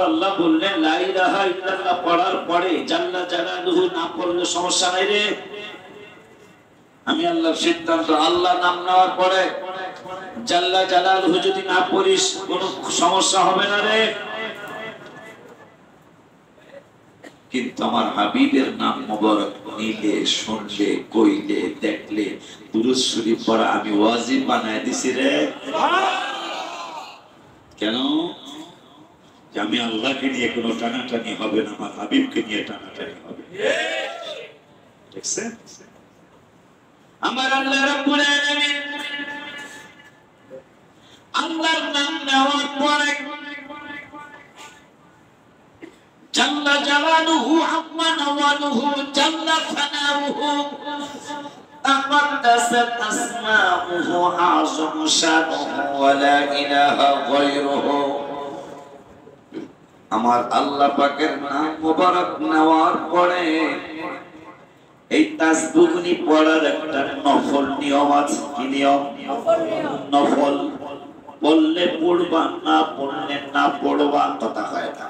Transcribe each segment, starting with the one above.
আল্লাহ বললেন লা ইলাহা ইল্লাল্লাহ পড়ার পরে জাল্লা জালালুহু না পড়লে সমস্যা নাই রে। আমি আল্লাহর সিদ্ধান্ত, আল্লাহ নাম নেওয়ার পরে জাল্লা জালালুহু যদি না পড়িস কোনো সমস্যা হবে না রে। কিন্তু আমার হাবিবের নাম মোবারক নিলে, শুনলে, কইলে, দেখলে দুরূদ শরীফ পড়া আমি ওয়াজিব বানায় দিছি রে। কেন? আমি আল্লাহকে নিয়ে কোনো টানাটানি হবে না, আমার হাবিবকে নিয়ে টানাটানি হবে। দেখছেন আমার আল্লাহ রাব্বুল আলামিন আল্লাহর নাম নেওয়ার পরে জাল্লা জালালুহু আম্মা নাওয়ালুহু জাল্লা ফানাউহু তাকাদ্দাসাত আসমাউহু আযম শানুহু ওয়া লা ইলাহা গায়রুহু। আমার আল্লাহ পাকের নাম মোবারক নেওয়ার পরে এই তাসবিহগুলি পড়ার একটা নফল নিয়ম আছে। কি নিয়ম? নফল। পড়লে পড়বা, না পড়লে না পড়বা, কথা হয় না।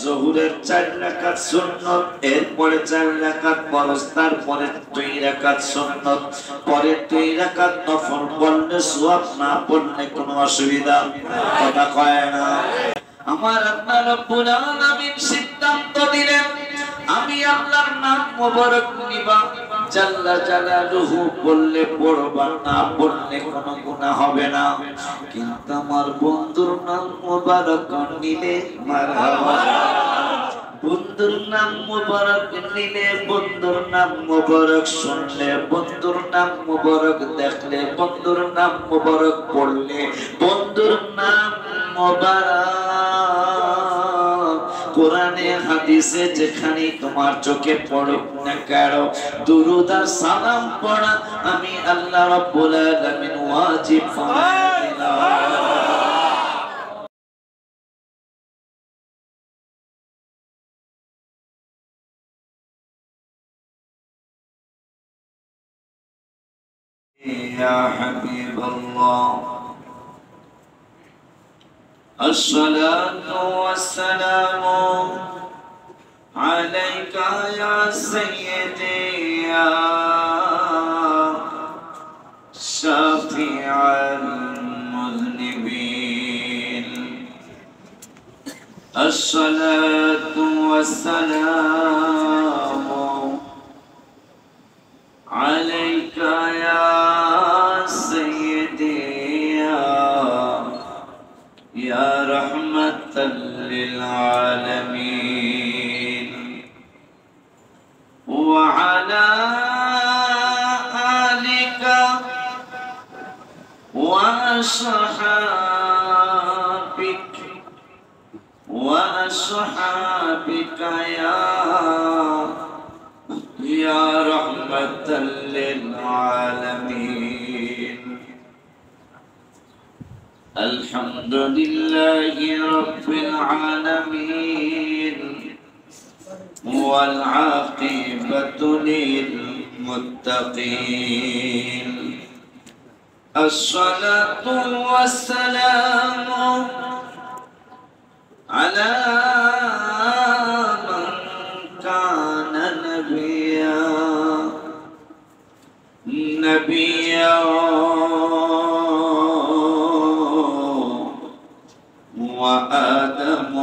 যোহরের 4 রাকাত সুন্নাত, এরপরে 4 রাকাত ফরজ, তারপরে 2 রাকাত সুন্নাত, পরে 2 রাকাত নফল। পড়লে সওয়াব, না পড়লে কোনো অসুবিধা, কথা হয় না। আমার আল্লাহ রাব্বুল আলামিন সিদ্ধান্ত দিলেন আমি আল্লাহর নাম মোবারক নিবা, জাল্লা জালালুহু বললে পড়বা, না পড়লে কোনো গুনাহ হবে না। কিন্তু আমার বন্ধুর নাম মোবারক নিলে মারহাবা, বন্ধুর নাম মোবারক নিলে, বন্ধুর নাম মোবারক শুনলে, বন্ধুর নাম মোবারক দেখলে, বন্ধুর নাম মোবারক পড়লে, বন্ধুর নাম মোবারক কোরআনে হাদিসে যেখানে তোমার চোখে পড়ুক না কেন, দুরূদ আর সালাম পড়া আমি আল্লাহ রাব্বুল আলামিন ওয়াজিব বানায় দিলাম। يا حبيب الله الصلاة والسلام عليك يا سيدي يا شفيع المذنبين. الصلاة والسلام عليك يا سيدي يا رحمة للعالمين وعلى آلك وأصحابك يا رحمة للعالمين. الحمد لله رب العالمين والعاقبة للمتقين. الصلاة والسلام على من كان نبيا وآدم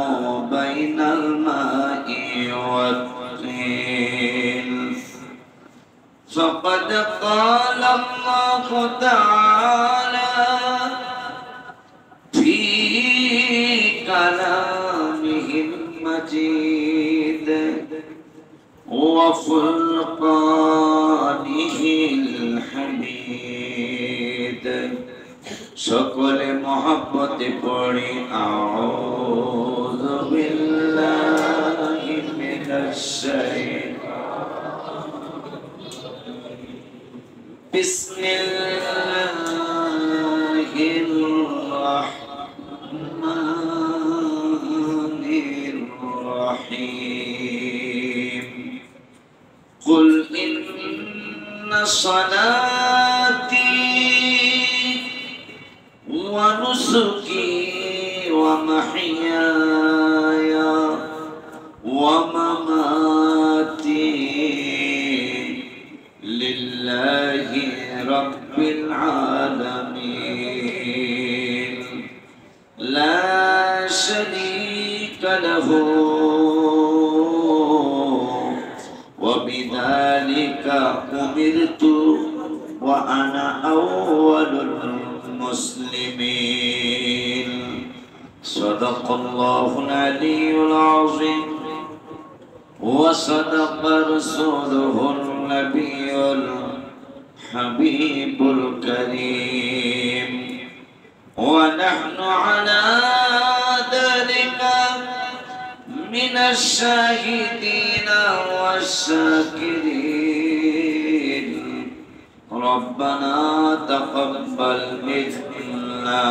بين الماء والطين. فقد قال الله تعالى في كلامه المجيد وفرقانه الحميد. সকলে মহব্বতে পড়ি আউযু বিল্লাহি মিনাশ শাইতানির বিসমিল্লাহির রাহমানির রাহিম. কুল ইন্না সালাতি ونسكي ومحياي ومماتي لله رب العالمين لا شريك له وبذلك أمرت وأنا أول المسلمين صدق الله العلي العظيم وصدق رسوله النبي الحبيب الكريم ونحن على ذلك من الشاهدين والشاكرين ربنا تقبل منا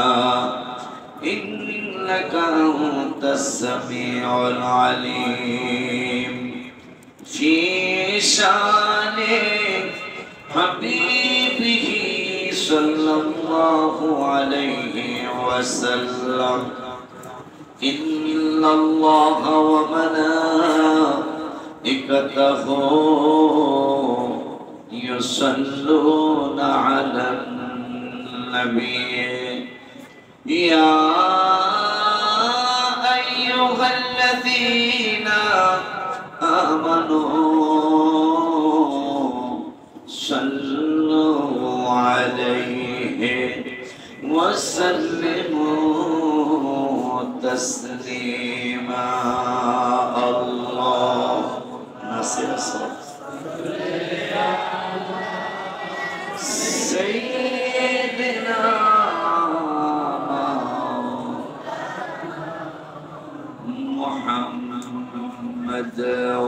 إنك أنت السميع العليم في شان حبيبه صلى الله عليه وسلم إن الله وملائكته يصلون على النبي يا أيها الذين آمنوا صلوا عليه وسلموا تسليما الله ناصر الصلاة سيدنا محمد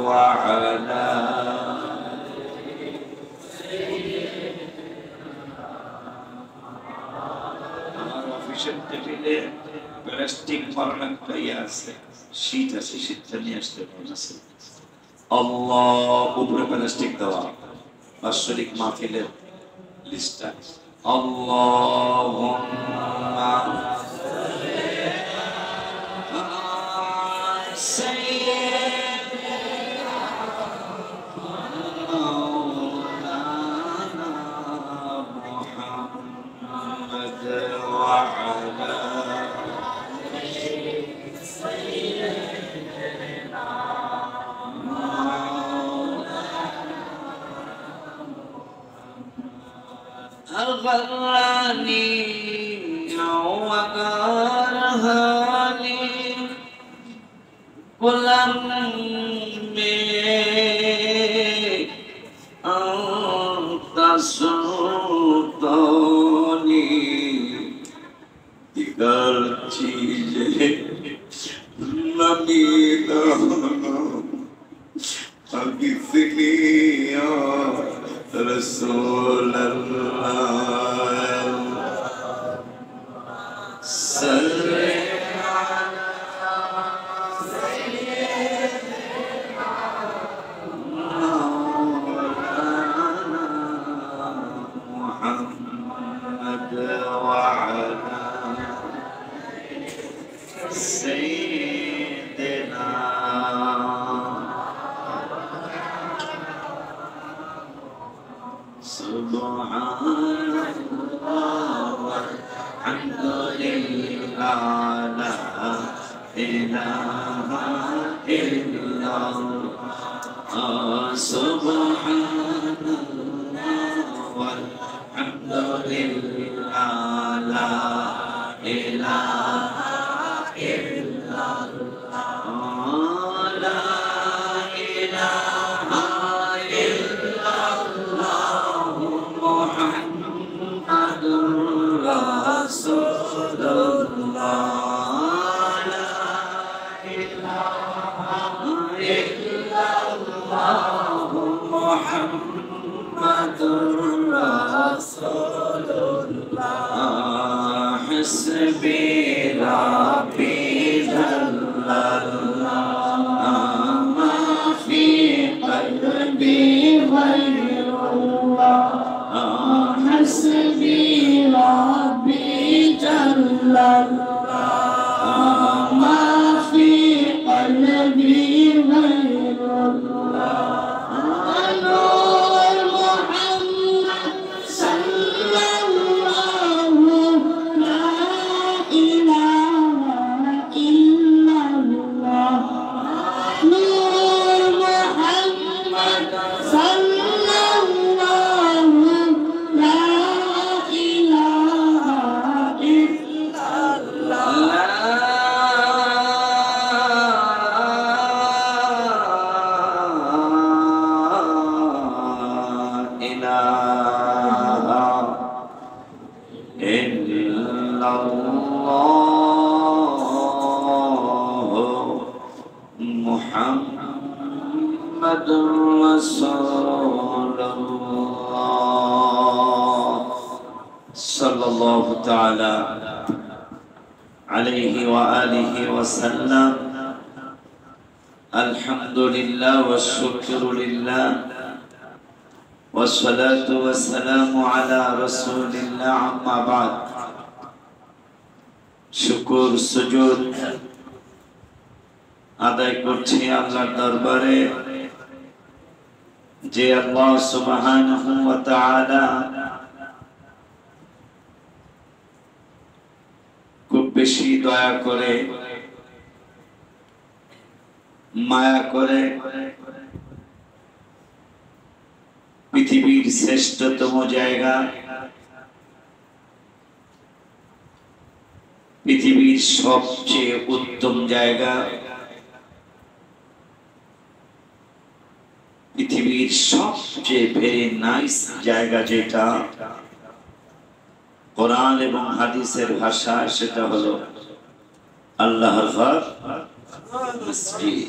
وعلى প্লাস্টিক মারাটা আছে শীত আছে শীতটা নিয়ে আসতে আছে আল্লাহ উপরে প্লাস্টিক দেওয়া বাৎসরিক মাহফিলের লিস্টটা আল্লাহুম্মা غراني وقارهاني قلم أنت سلطاني دیگر چیزیں نمیدہ اگثنی یا رسول اللہ صلی ما في قلبي غير মুহাম্মাদুর রাসূলুল্লাহ সাল্লাল্লাহু তাআলা আলাইহি ওয়া আলিহি ওয়া সাল্লাম। আলহামদুলিল্লাহ ওয়া শুকরুলিল্লাহ ওয়া সালাতু ওয়া সালামু আলা রাসূলিল্লাহ, আম্মা বা'দ। শুকর সুজুদ আদায় করছি আল্লাহর দরবারে, যে আল্লাহ সুবহানাহু ওয়া তাআলা খুব বেশি দয়া করে, মায়া করে পৃথিবীর শ্রেষ্ঠতম জায়গা, পৃথিবীর সবচেয়ে উত্তম জায়গা, পৃথিবীর সবচেয়ে ভেরি নাইস জায়গা যেটা কোরআন এবং হাদিসের ভাষা, সেটা হলো আল্লাহর ঘর, মসজিদ।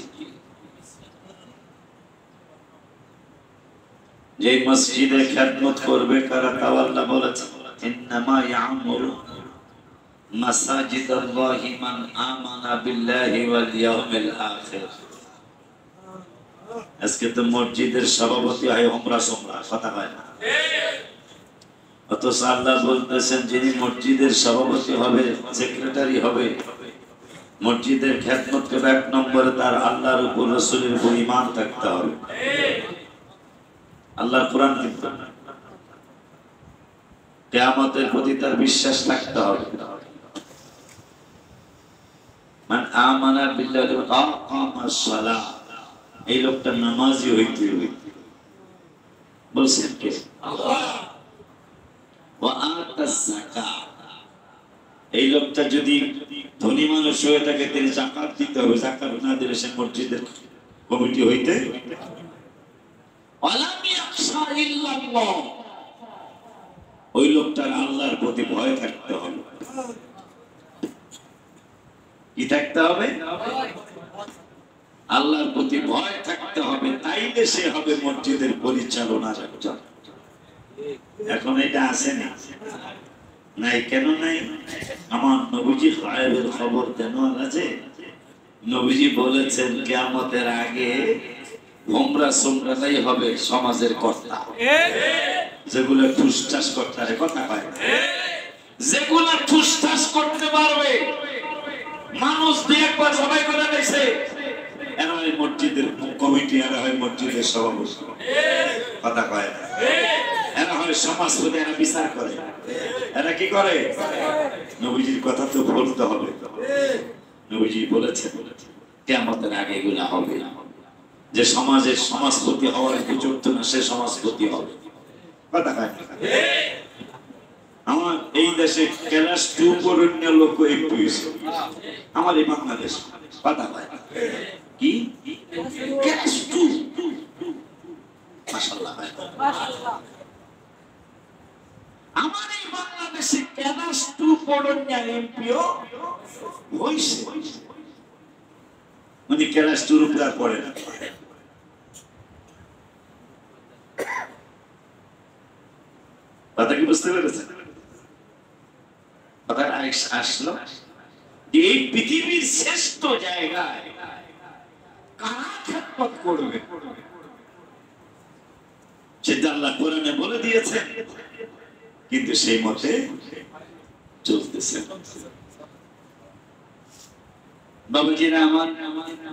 যে মসজিদে খেদমত করবে কারা, তাও আল্লাহ বলেছেন, ইন্নামা ইয়ামুরু মাসাজিদাল্লাহি মান আমানা বিল্লাহি ওয়াল ইয়াউমিল আখির। আজকে তো মসজিদের সভাপতি হয় ওমরা সোমরা, কথা হয় না। অথচ আল্লাহ বলতেছেন, যিনি মসজিদের সভাপতি হবে, সেক্রেটারি হবে, মসজিদের খেদমত করবে, এক নম্বরে তার আল্লাহর উপর, রাসূলের উপর ঈমান থাকতে হবে, আল্লাহর কোরআন কিনতে হবে, কিয়ামতের প্রতি তার বিশ্বাস থাকতে হবে। মান আমানা বিল্লাহি ওয়া আকামাস সালাহ, এই লোকটা নামাজি হইতে হবে, বলছেন কে? আল্লাহ। ওয়া আতাস যাকাত, এই লোকটা যদি ধনী মানুষ হয়ে থাকে, তিনি যাকাত দিতে হবে, যাকাত না দিলে সে মসজিদের কমিটি হইতে। ওয়ালাম ইয়াখশা ইল্লাল্লাহ, ওই লোকটার আল্লাহর প্রতি ভয় থাকতে হবে। কি থাকতে হবে? আল্লাহর প্রতি ভয় থাকতে হবে, তাইলে সে হবে মসজিদের পরিচালনার একজন। এখন এটা আছে না? নাই। কেন নাই? আমার নবীজি গায়েবের খবর কেন আছে? নবীজি বলেছেন, কিয়ামতের আগে ওমরা সোমরাই হবে সমাজের কর্তা, যেগুলো ঠুসঠাস করতে কথা পায়, যেগুলো ঠুসঠাস করতে পারবে, মানুষ দিয়ে একবার সবাই করে দিয়েছে, এরা হয় মসজিদের কমিটি, এরা হয় মসজিদের সভাপতি, কথা কয় না। এরা হয় সমাজপতি, এরা বিচার করে, এরা কি করে? নবীজির কথা তো বলতে হবে। নবীজি বলেছেন, কিয়ামতের আগে এগুলা হবে, যে সমাজের সমাজপতি হওয়ার উপযুক্ত না, সে সমাজপতি হবে, কথা কয় না। আমার এই দেশে ক্লাস 2 পর্যন্ত লোক একটু হয়েছে, আমার এই বাংলাদেশ, কথা কয় কি ক্লাস 2, মাশাআল্লাহ, মাশাআল্লাহ। আমার এই বাংলাদেশে ক্লাস 2 পর্যন্ত এমপিও হইছে, মানে ক্লাস 2 এর উপর পড়ে না। কথা কি বুঝতে পেরেছেন? কথা আসলো যে এই পৃথিবীর শ্রেষ্ঠ জায়গায় কারা খেদমত করবে, সেটা আল্লাহ কোরআনে বলে দিয়েছেন, কিন্তু সেই মতে চলতেছে। বাবাজিরা আমার,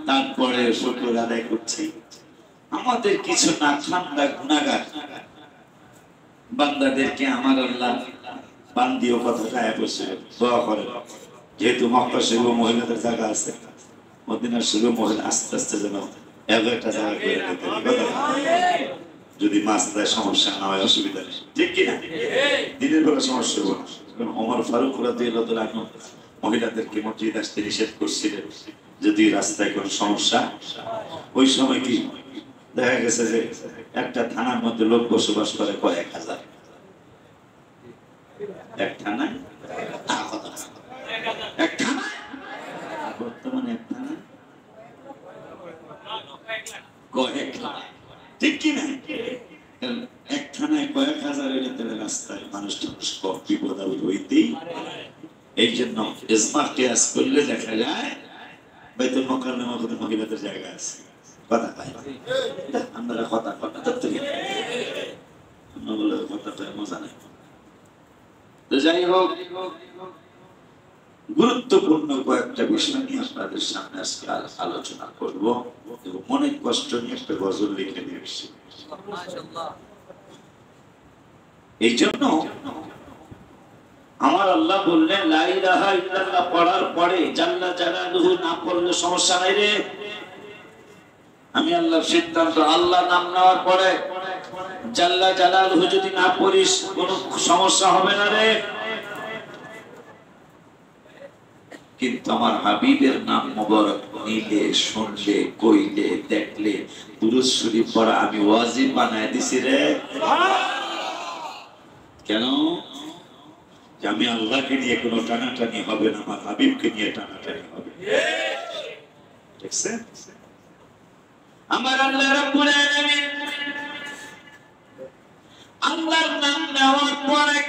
তারপরে শুকর আদায় করছি, আমাদের কিছু না ঠান্ডা গুনাহগার বান্দাদেরকে আমার আল্লাহ বান্দিও কথাটা বসে দোয়া করে, যেহেতু মক্কা শরীফ মহিলাদের জায়গা আছে, মদিনা শরীফ মহিলা আস্তে আস্তে যেন একটা জায়গা করে নিতে, যদি মাসলায় সমস্যা না হয়, অসুবিধা নেই, ঠিক কিনা? দিনের বেলা সমস্যা হবে। ওমর ফারুক রাদিয়াল্লাহু আনহু মহিলাদেরকে মসজিদ আসতে নিষেধ করছিলেন, যদি রাস্তায় কোনো সমস্যা। ওই সময় কি দেখা গেছে যে একটা থানার মধ্যে লোক বসবাস করে কয়েক হাজার, এক থানায়, এক থানায় বর্তমানে এক থানায় কয়েক লাখ, ঠিক কি না? এক থানায় কয়েক হাজার এলাকার রাস্তায় মানুষ কম বিপদ আপদ হইতেই। এই জন্য স্মার্ট ক্লাস করলে দেখা যায় বাইতুল মোকাররমের মধ্যে মহিলাদের জায়গা আছে। কথা পাই আমরা কথা কথা তো বলে কথাটা মজা নেই। তো যাই হোক, গুরুত্বপূর্ণ কয়েকটা বিষয় নিয়ে আপনাদের সামনে আজকে আলোচনা করব এবং অনেক কষ্ট নিয়ে একটা গজল লিখে নিয়ে এসেছি। এই জন্য আমার আল্লাহ বললেন লা ইলাহা ইল্লাল্লাহ পড়ার পরে জাল্লা জালালুহু না পড়লে সমস্যা নাই রে। আমি আল্লাহর সিদ্ধান্ত, আল্লাহ নাম নেওয়ার পরে জাল্লা জালালুহু যদি না পড়িস কোনো সমস্যা হবে না রে। কিন্তু আমার হাবিবের নাম মোবারক নিলে, শুনলে, কইলে, দেখলে দুরূদ শরীফ পড়া আমি ওয়াজিব বানায় দিছি রে। কেন? আমি আল্লাহকে নিয়ে কোনো টানাটানি হবে না, আমার হাবিবকে নিয়ে টানাটানি হবে। দেখছেন? আমার আল্লাহ রাব্বুল আলামিন আল্লাহর নাম নেওয়ার পরে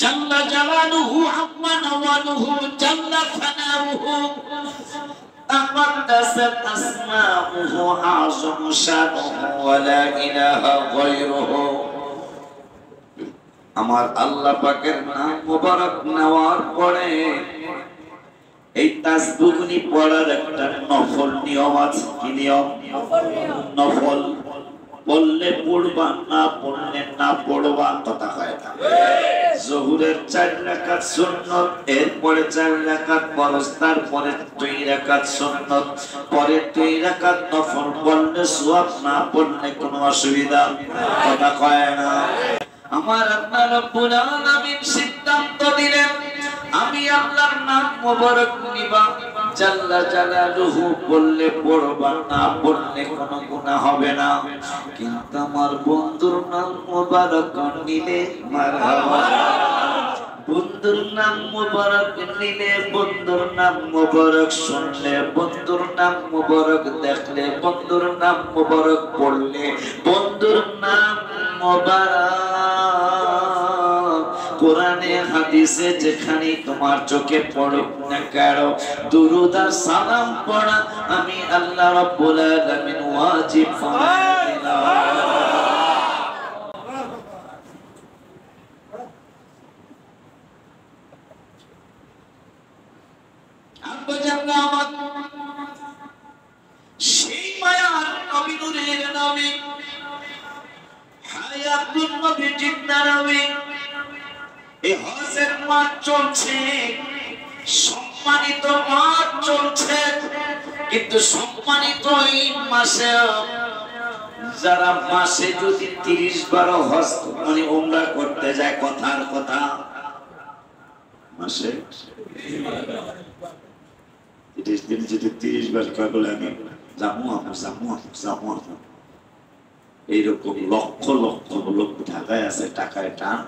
জাল্লা জালালুহু আম্মা নাওয়ালুহু জাল্লা ফানাউহু তাকাদ্দাসাত আসমাউহু আযম শানুহু ওয়া লা ইলাহা গায়রুহু। আমার আল্লাহ পাকের নাম মোবারক নেওয়ার পরে এই তাসবিহগুলি পড়ার একটা নফল নিয়ম আছে। কি নিয়ম? নফল। পড়লে পড়বা, না পড়লে না পড়বা, কথা হয় না। যোহরের 4 রাকাত সুন্নাত, এরপরে 4 রাকাত ফরজ, তারপরে 2 রাকাত সুন্নাত, পরে 2 রাকাত নফল। পড়লে সওয়াব, না পড়লে কোনো অসুবিধা, কথা হয় না। আমার আল্লাহ রাব্বুল আলামিন সিদ্ধান্ত দিলেন আমি আল্লাহর নাম মোবারক নিবা, জাল্লা জালালুহু বললে পড়বা, না পড়লে কোনো গুনাহ হবে না। কিন্তু আমার বন্ধুর নাম মোবারক নিলে মারহাবা, বন্ধুর নাম মোবারক নিলে, বন্ধুর নাম মোবারক শুনলে, বন্ধুর নাম মোবারক দেখলে, বন্ধুর নাম মোবারক পড়লে, বন্ধুর নাম মোবারক কোরআনে হাদিসে যেখানে তোমার চোখে পড়ুক না কেন, দুরূদ আর সালাম পড়া আমি আল্লাহ রাব্বুল আলামিন ওয়াজিব বানায় দিলাম। সেই মায়ার নবী, নূরের নবী, হায়াতুন নবী, জিন্দা নবী, এই হজের মাস চলছে, সম্মানিত মাস চলছে। কিন্তু সম্মানিত এই মাসে যারা মাসে যদি 30 বার হজ মানে উমরা করতে যায়, কথার কথা মাসে 30 দিন যদি 30 বার বলে আমি যাবো, এইরকম লক্ষ লক্ষ লোক ঢাকায় আছে, টাকায় টান,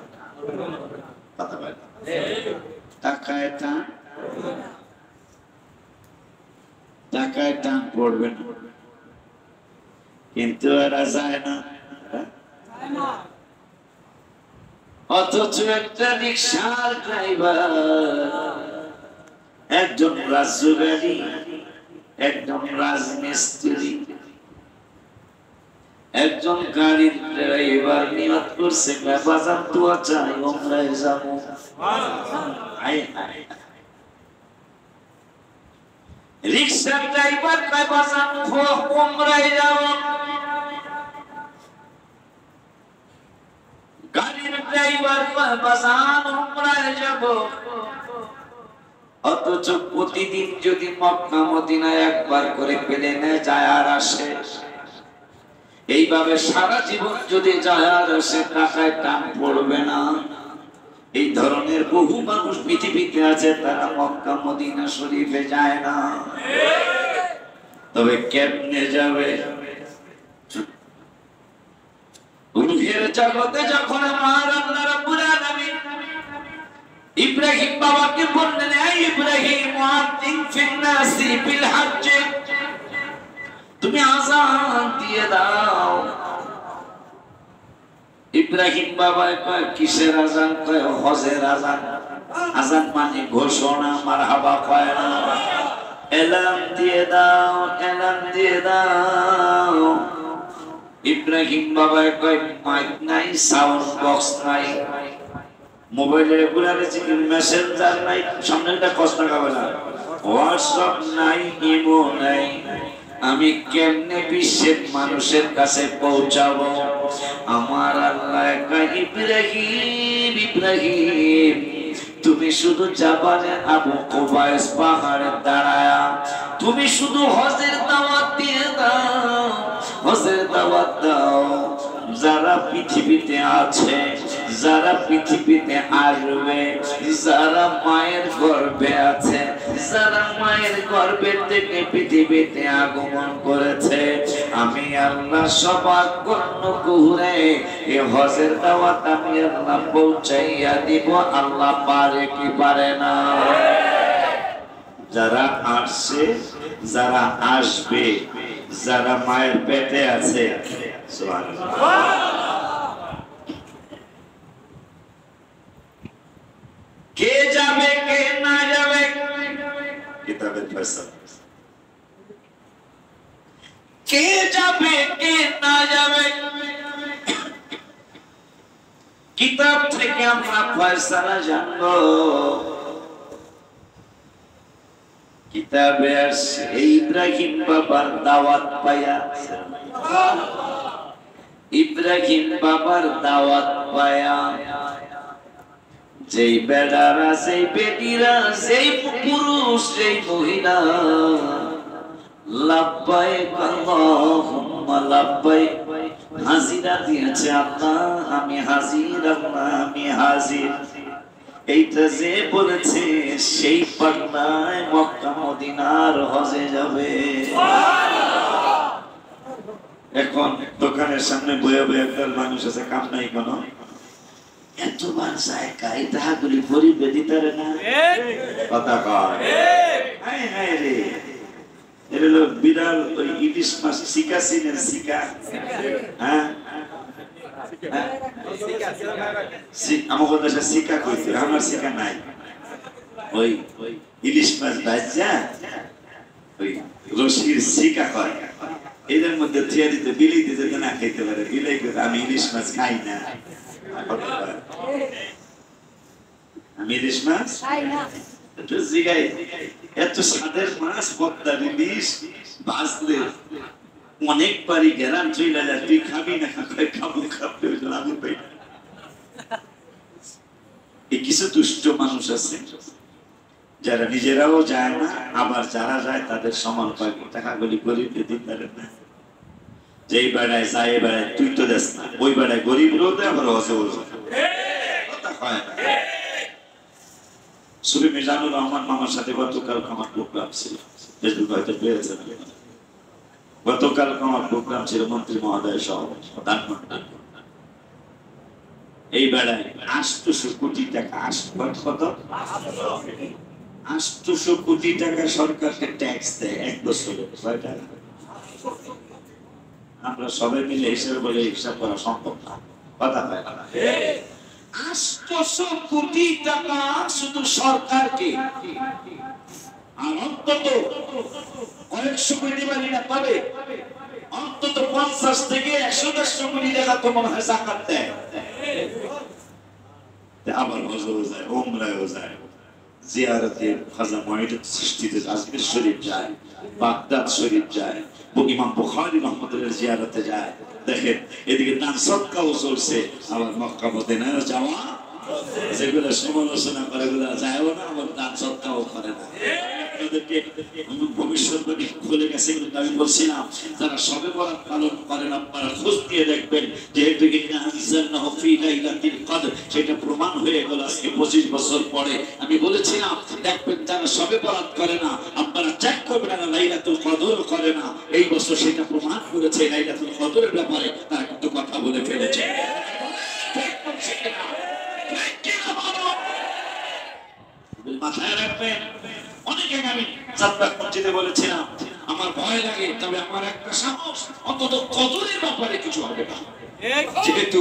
কথা বলে টাকায় টান, টাকায় টান পড়বে না, কিন্তু এরা যায় না। অথচ একটা রিক্সার ড্রাইভার, একজন রাজগাড়ি, একজন রাজমিস্ত্রি, একজন গাড়ির ড্রাইভার নিয়ত করছে বাজার দোয়া চাই উমরায় যাবো। রিক্সার ড্রাইভার বাজার উমরায় যাব, গাড়ির ড্রাইভার বাজার উমরায় যাব। অথচ প্রতিদিন যদি মক্কা মদিনায় একবার করে প্লেনে যায় আর আসে, এইভাবে সারা জীবন যদি যায় আর আসে, টাকায় টান পড়বে না। এই ধরনের বহু মানুষ পৃথিবীতে আছে, তারা মক্কা মদিনা শরীফে যায় না। তবে কেমনে যাবে? রূহের জগতে যখন আমার আল্লাহ রাব্বুল আলামিন ইব্রাহিম বাবাকে বললেন, এই ইব্রাহিম মুআদ্দিন ফিন নাসি বিল হজ্জ, তুমি আযান দিয়ে দাও। ইব্রাহিম বাবা কয় কিসের আযান? কয় হজের আযান। আযান মানে ঘোষণা, মারহাবা কয় না। এলান দিয়ে দাও, এলান দিয়ে দাও। ইব্রাহিম বাবা কয় মাইক নাই, সাউন্ড বক্স নাই, মোবাইলের রেগুলার মেসেঞ্জার নাই, সামনে একটা কষ্ট খাবে না, হোয়াটসঅ্যাপ নাই, ইমো নাই, আমি কেমনে বিশ্বের মানুষের কাছে পৌঁছাবো? আমার আল্লাহ কয় ইব্রাহিম, ইব্রাহিম তুমি শুধু জাবালে আবু কুবাইস পাহাড়ে দাঁড়ায়া তুমি শুধু হজের দাওয়াত দিয়ে দাও, হজের দাওয়াত দাও। যারা পৃথিবীতে আছে, যারা পৃথিবীতে আসবে, যারা মায়ের গর্ভে আছে, যারা মায়ের গর্ভের থেকে পৃথিবীতে আগমন করেছে, আমি আল্লাহ সবার কর্ণ কুহুরে এই হজের দাওয়াত আমি আল্লাহ পৌঁছাইয়া দিব। আল্লাহ পারে কি পারে না? যারা আসছে, যারা আসবে, যারা মায়ের পেটে আছে, কে যাবে কে না যাবে কিতাবের ফয়সালা। কে যাবে কে না যাবে কিতাব থেকে আমরা ফয়সালা জানবো। কিতাবে আছে ইব্রাহিম বাবার দাওয়াত পায়া, ইব্রাহিম বাবার দাওয়াত পায়া যেই বেড়ারা, সেই বেটিরা, সেই পুরুষ, সেই মহিলা লাব্বাইক আল্লাহুম্মা লাব্বাইক হাজিরা দিয়েছে, আল্লাহ আমি হাজির, আল্লাহ আমি হাজির। এইটা যে বলেছে সেই পাটনায় মক্কা মদিনার হজে যাবে। এখন দোকানের সামনে বয়ে বয়ে একদল মানুষ আছে, কাম নাই কোনো, এতবার জায়গা এই টাকাগুলি গরিব দিতারে না, কথা কয় হায় হায় রে। এর হলো বিড়াল ওই ইলিশ মাছ শিকা, চিনেন শিকা? হ্যাঁ আমাকে দেশে শিকা কইছে, আমার শিকা নাই। ওই ইলিশ মাছ ভাজা ওই রশির শিকা কয়, এদের মধ্যে থিয়া দিতে বিলাই দিতে না খাইতে পারে, বিলাই করে আমি ইলিশ মাছ খাই না, আমি ইলিশ মাছ খাই না। এত স্বাদের মাছ, পদ্মার ইলিশ ভাজলে অনেক বাড়ি গেলাম, চলে যায়, তুই খাবি না? খাবো খাবো, আমি পাই না। এই কিছু দুষ্ট মানুষ আছে যারা নিজেরাও যায় না, আবার যারা যায় তাদের সমান পায়, টাকাগুলি গরিবকে দিতে পারে না। যেই বেড়ায় যায় বেড়ায় তুই তো দেশ না, ওই বেড়ায় গরিব রোদে আবার হসে কথা হয় না। সুবি মিজানুর রহমান মামার সাথে গতকাল আমার প্রোগ্রাম ছিল, ফেসবুক হয়তো পেয়েছেন। গতকাল আমার প্রোগ্রাম ছিল মন্ত্রী মহোদয় সহ প্রধানমন্ত্রী। এই বেড়ায় 800 কোটি টাকা, কত 800 কোটি টাকা সরকারকে ট্যাক্স দেয় এক বছরে। আমরা সবাই মিলে হিসেবে বলে হিসাব করা সম্ভব না, কথা হয় না। 800 কোটি টাকা শুধু সরকারকে, আর অন্তত কয়েকশো কোটি বাড়িরা পাবে, অন্তত 50 থেকে 100 কোটি টাকা তো মনে হয় যাকাত দেয়। আবার হজও যায়, ওমরাও যায়, জিয়ারতে খাজা মুঈনুদ্দিন চিশতিতে আজমির শরীফ যায়, বাগদাদ শরীফ যায়, ইমাম বুখারী রহমাতুল্লাহ জিয়ারতে যায়। দেখেন এদিকে দান সদকাও চলছে, আবার মক্কা মদিনায় যাওয়া, যেগুলো সমালোচনা করে ওগুলো যায়ও না, আবার দান সদকাও করে না। ভবিষ্যৎবাণী খুলে গেছে, আমি বলছিলাম যারা সবে বরাত পালন করেন আপনারা খোঁজ দিয়ে দেখবেন, যেহেতু সেটা প্রমাণ হয়ে গেল আজকে 25 বছর পরে। আমি বলেছিলাম দেখবেন যারা সবে বরাত করে না আপনারা চেক করবেন না লাইলাতুল কদর করে না, এই বছর সেটা প্রমাণ করেছে লাইলাতুল কদরের ব্যাপারে তারা কিন্তু কথা বলে ফেলেছে। মাথায় রাখবেন, অনেকে আমি যাত্রা মসজিদে বলেছিলাম আমার ভয় লাগে, তবে আমার একটা সাহস, অন্তত কদরের ব্যাপারে কিছু হবে না। যেহেতু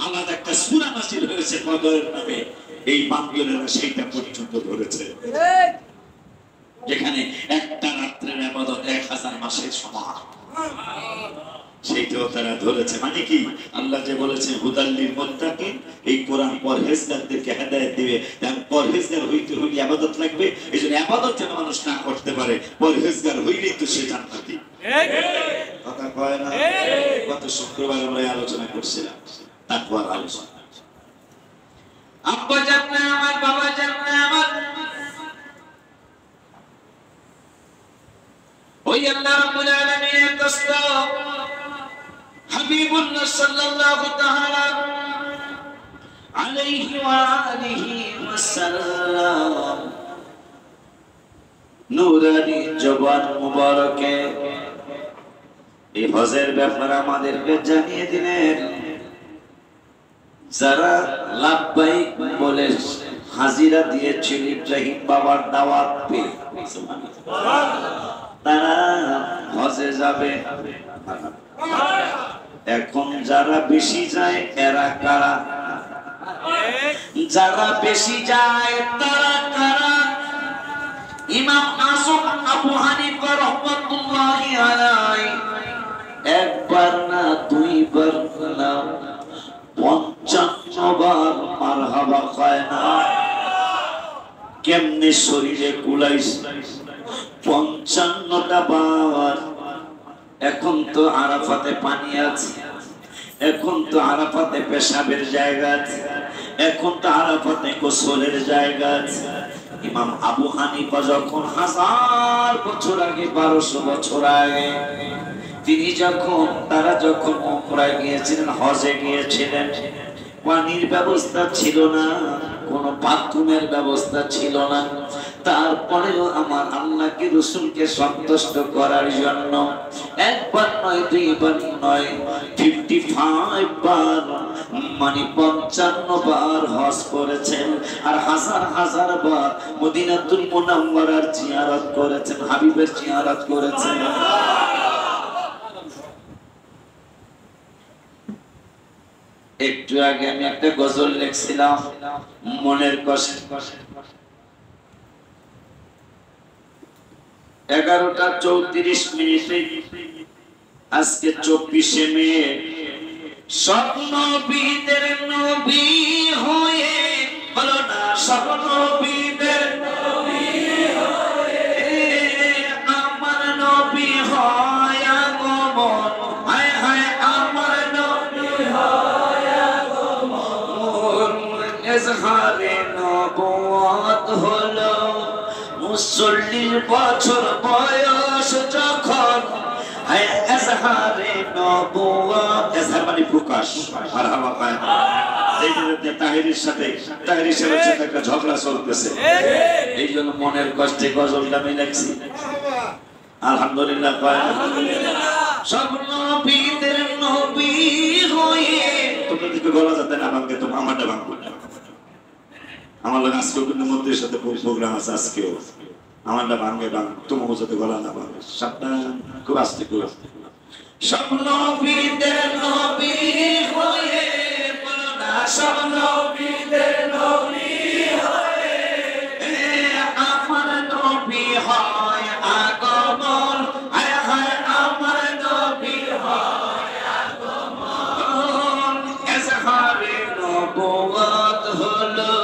আলাদা একটা সূরা নাযিল হয়েছে কদরের নামে, এই বান্দরেরা সেইটা পর্যন্ত ধরেছে, যেখানে একটা রাত্রের ইবাদত 1000 মাসের সমান, সেইটাও তারা ধরেছে। মানে কি, আল্লাহ যে বলেছে হুদাল্লিল মুত্তাকিন, এই কোরআন পরহেজগারদেরকে হেদায়েত দিবে। পরহেজগার হইতে হইলে ইবাদত লাগবে, এইজন্য ইবাদত যেন মানুষ না করতে পারে, পরহেজগার হইলেই তো সে জান্নাতি। কথা কয় না? গত শুক্রবার আমরা আলোচনা করছিলাম তাকওয়ার আলোচনা। আব্বা জাননা আমার, বাবা জাননা আমার, ওই আল্লাহ রাব্বুল আলামিনের দোস্ত হাবিবুল্লাহ সাল্লাল্লাহু তাআলা আলাইহি ওয়া আলিহি ওয়াসাল্লাম নূরানি জবান মুবারকে এই হজের ব্যাপারে আমাদেরকে জানিয়ে দিলেন। যারা লাব্বাইক বলে হাজিরা দিয়েছিল ইব্রাহিম বাবার দাওয়াত পেয়ে, তারা হজে যাবে। এখন যারা বেশি যায় এরা কারা? যারা বেশি যায় তারা কারা? ইমাম আযম আবু হানিফা রাহমাতুল্লাহি আলাইহি একবার না, দুইবার না, 55 বার মারহাবা কয় না। কেমনে শরীরে কুলাইছে 55টা বার। এখন তো আরাফাতে পানি আছে, এখন তো আরাফাতে পেশাবের জায়গা আছে, এখন তো আরাফাতে গোসলের জায়গা আছে। ইমাম আবু হানিফা যখন 1000 বছর আগে, 1200 বছর আগে, তারা যখন উমরায় গিয়েছিলেন, হজে গিয়েছিলেন, পানির ব্যবস্থা ছিল না, কোন বাথরুমের ব্যবস্থা ছিল না। তারপরেও আমার আল্লাহকে রাসূলকে সন্তুষ্ট করার জন্য একবার নয়, দুইবার নয়, 55 বার, মানে 55 বার হজ করেছেন। আর হাজার হাজার বার মদিনাতুল মুনাওয়ারার জিয়ারত করেছেন, হাবিবের জিয়ারত করেছেন। একটু আগে আমি একটা গজল লিখছিলাম, মনের কষ্ট। 11:34 আজকে 24শে মে। স্বপ্নবীদের নবী হয়ে, বলো না, স্বপ্নবীদের নবী হয়ে আমার নবী হয় আগমন। হায় হায় আমার নবী হয় আগমন। এজহারে নবুয়ত হলো 40 বছর বয়স যখন। হায় এজহারে নবুয়ত, এজহার মানে প্রকাশ। মারহাবা পায় না। এই যে তাহিরের সাথে একটা ঝগড়া চলতেছে, এই জন্য মনের কষ্টে গজলটা আমি লিখছি। আলহামদুলিল্লাহ পায় না। সব নবীদের নবী হয়ে, তোমরা দিকে গলা যাতে না ভাঙে, তো আমারটা ভাঙবো না। আমার লোক আজকেও কিন্তু মন্দিরের সাথে প্রোগ্রাম আছে, আজকেও আমারটা ভাঙবে, তোমার সাথে গলা না ভাঙবে। সাবধান, খুব আস্তে খুব আস্তে। সব নবীদের নবী হয়ে, বলো না, সব নবীদের নবী হয়ে আমার নবী হয় আগমন। হায় হায় আমার নবী হয় আগমন। এজহারে নবুয়ত হলো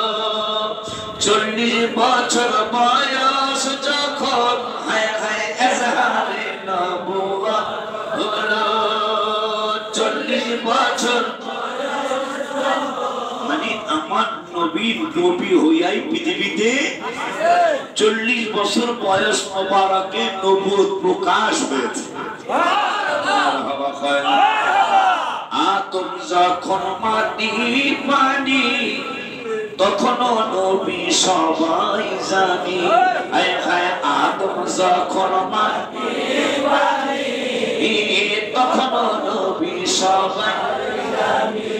40 বছর বয়স যখন। হায় হায় এজহারে নবুয়ত হলো 40 বছর, মানে আমার নবীর নবী হইয়াই পৃথিবীতে 40 বছর বয়স মোবারকে নবুয়ত প্রকাশ হয়েছে। আদম যখন মাটি পানি, তখনও নবী সবাই জানি। হায় হায় আদম যখন মাটি পানি, তখনও নবী সবাই জানি।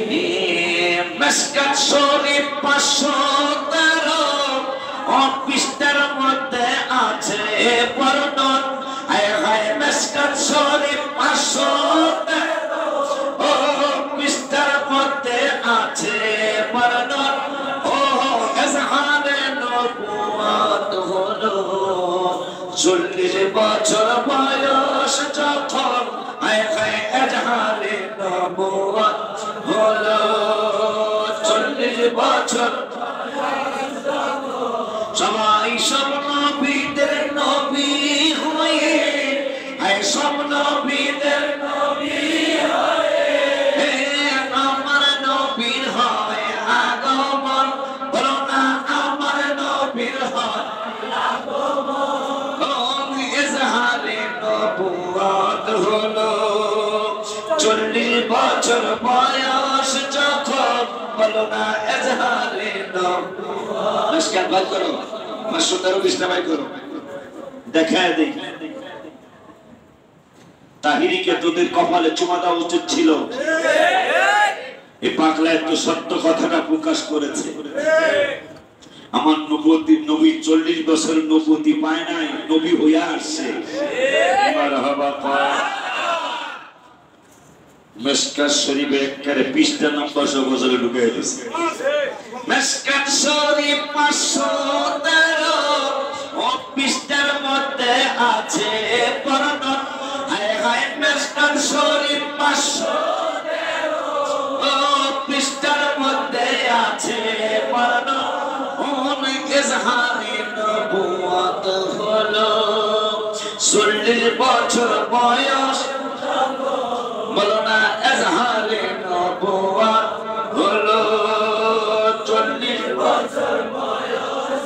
মিশকাত শরীফ 513 পৃষ্ঠার মধ্যে আছে বর্ণন। হায় হায় 40 বছর বয়স যখন হায় হায় এজাহারে নবুয়ত হলো 40 বছর সবাই সব নবীদের নবী হয়ে হায় সব নবীদের নবী হয়ে আমার নবীর হয় আগমন বলো না আমার নবীর হয় আগমন ইজহারে নবুয়ত হলো 40 বছর বয়স যখন বলো না ইজহারে নবুয়ত নমস্কার ভাই করো 513 ভাই করো দেখায় দেই তাহিরিকে তোদের কপালে চুমা দেওয়া উচিত ছিল এই পাগলা একটু সত্য কথাটা প্রকাশ করেছে আমার নবী 40 বছর নবুয়তি পায় নাই নবী হয়ে আসছে মারহাবা মিশকাত শরীফে একেবারে 20 নম্বর গজলে ঢুকে গেছে মিশকাত শরীফ 513 ও 20টার মধ্যে আছে বর্ণনা হায় হায় মিশকাত শরীফ 513 ও 20টার মধ্যে আছে বর্ণনা ইজহারে নবুয়ত হলো 40 বছর বয়স বলো না ইজহারে নবুয়ত হলো 40 বছর বয়স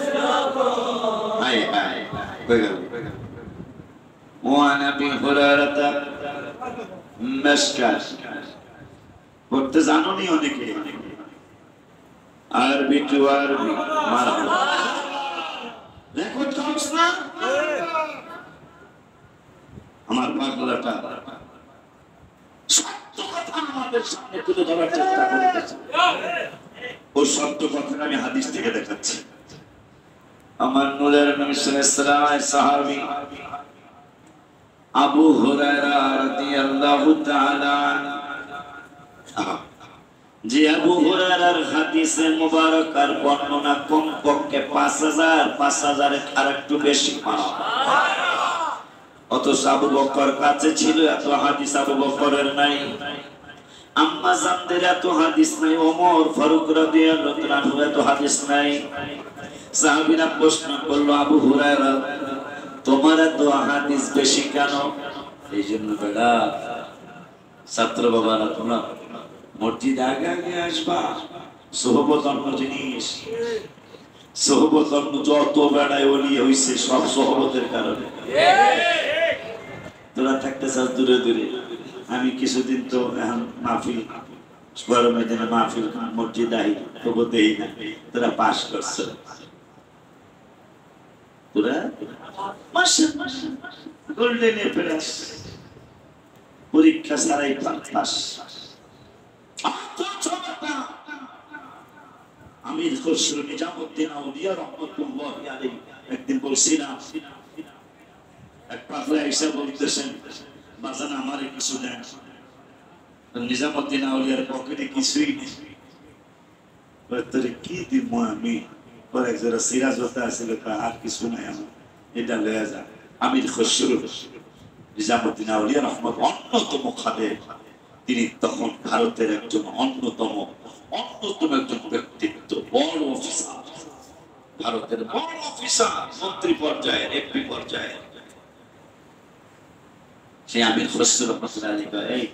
হায় হায় কই গেল ওয়ান আবি হুরায়রা মিশকাত পড়তে জানো নি অনেকে আরবি টু আরবি মারহাবা রেকর্ড কাউন্টস না আমার পাগলাটা সত্য কথা আমাদের সামনে তুলে ধরার চেষ্টা করতেছে ও সত্য কথাটা আমি হাদিস থেকে দেখাচ্ছি আমার নূরের নবী সাল্লাল্লাহু আলাইহি সাহাবী আবু হুরায়রা রাদিয়াল্লাহু তাআলা যে আবু হুরায়রার হাদিসে মুবারকার বর্ণনা কমপক্ষে 5000 আর একটু বেশি পাওয়া অথচ আবু বকর কাছে ছিল এত হাদিস আবু বকরের নাই আম্মা জানদের এত হাদিস নাই ওমর ফারুক রাদিয়াল্লাহু আনহু এত হাদিস নাই সাহাবীরা প্রশ্ন করলো আবু হুরায়রা তোমার এত হাদিস বেশি কেন এই জন্য বেটা ছাত্র বাবারা তোমরা মসজিদ আগে আগে আসবা সোহবত অন্য জিনিস সোহবত অন্য যত বেড়ায় ওলি হইছে সব সোহবতের কারণে তোরা থাকতে চাস দূরে দূরে আমি কিছুদিন তো এখন মাহফিল গরমের দিনে মাহফিল মসজিদ আহি তবু দেই না তোরা পাস করছ তোরা গোল্ডেন প্লাস পরীক্ষা ছাড়াই পাস আমির খসরু নিজামুদ্দিন আউলিয়া রাহমাতুল্লাহ আলাইহি একদিন বলছিলাম এক পাগলা এসে বলতেছেন বাজান আমারে কিছু দেন নিজামুদ্দিন আউলিয়ার পকেটে কিছুই নেই তোরে কি দিব আমি পরে একজোড়া সিরাজ হতে আসলে আর কিছু নাই আমার এটা লয়ে যা আমির খসরু নিজামুদ্দিন আউলিয়া রাহমাতুল্লাহ অন্যতম খাদেম তিনি তখন ভারতের একজন অন্যতম একজন ব্যক্তিত্ব বড় অফিসার ভারতের বড় অফিসার মন্ত্রী পর্যায়ের এমপি পর্যায়ের সে আমির খসরু রহমাতুল্লাহ আলাইহি এই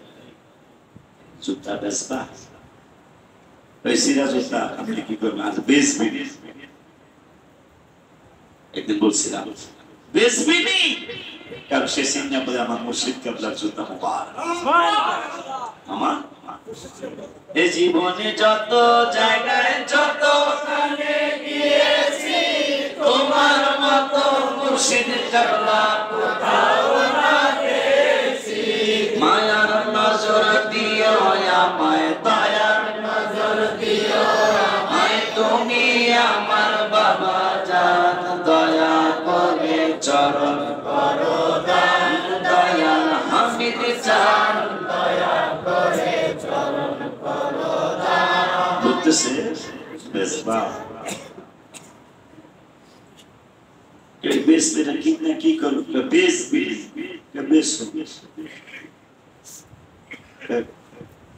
জুতা বেচবা ওই সিরাজ জুতা আপনি কি করবেন আজ বেচবি একদিন বলছিলাম বেচবি নি কারণ সে সিন্না বলে আমার মুর্শিদ কেবলার জুতা মুবারক আমার এই জীবনে যত জায়গায় যত কানে গিয়েছি তোমার মতো মুর্শিদ কেবলা কোথাও না পেয়েছি মায়ার নজর দিও আমায় দয়ার নজর দিও আমায় তুমি আমার বাবা জান দয়া করে চরণ করো দান দয়াল হামিদ চান দয়া করে চরণ করো দান বলতেছে বেসবা বেশ এটা কিনা কি করো বেশ বেশ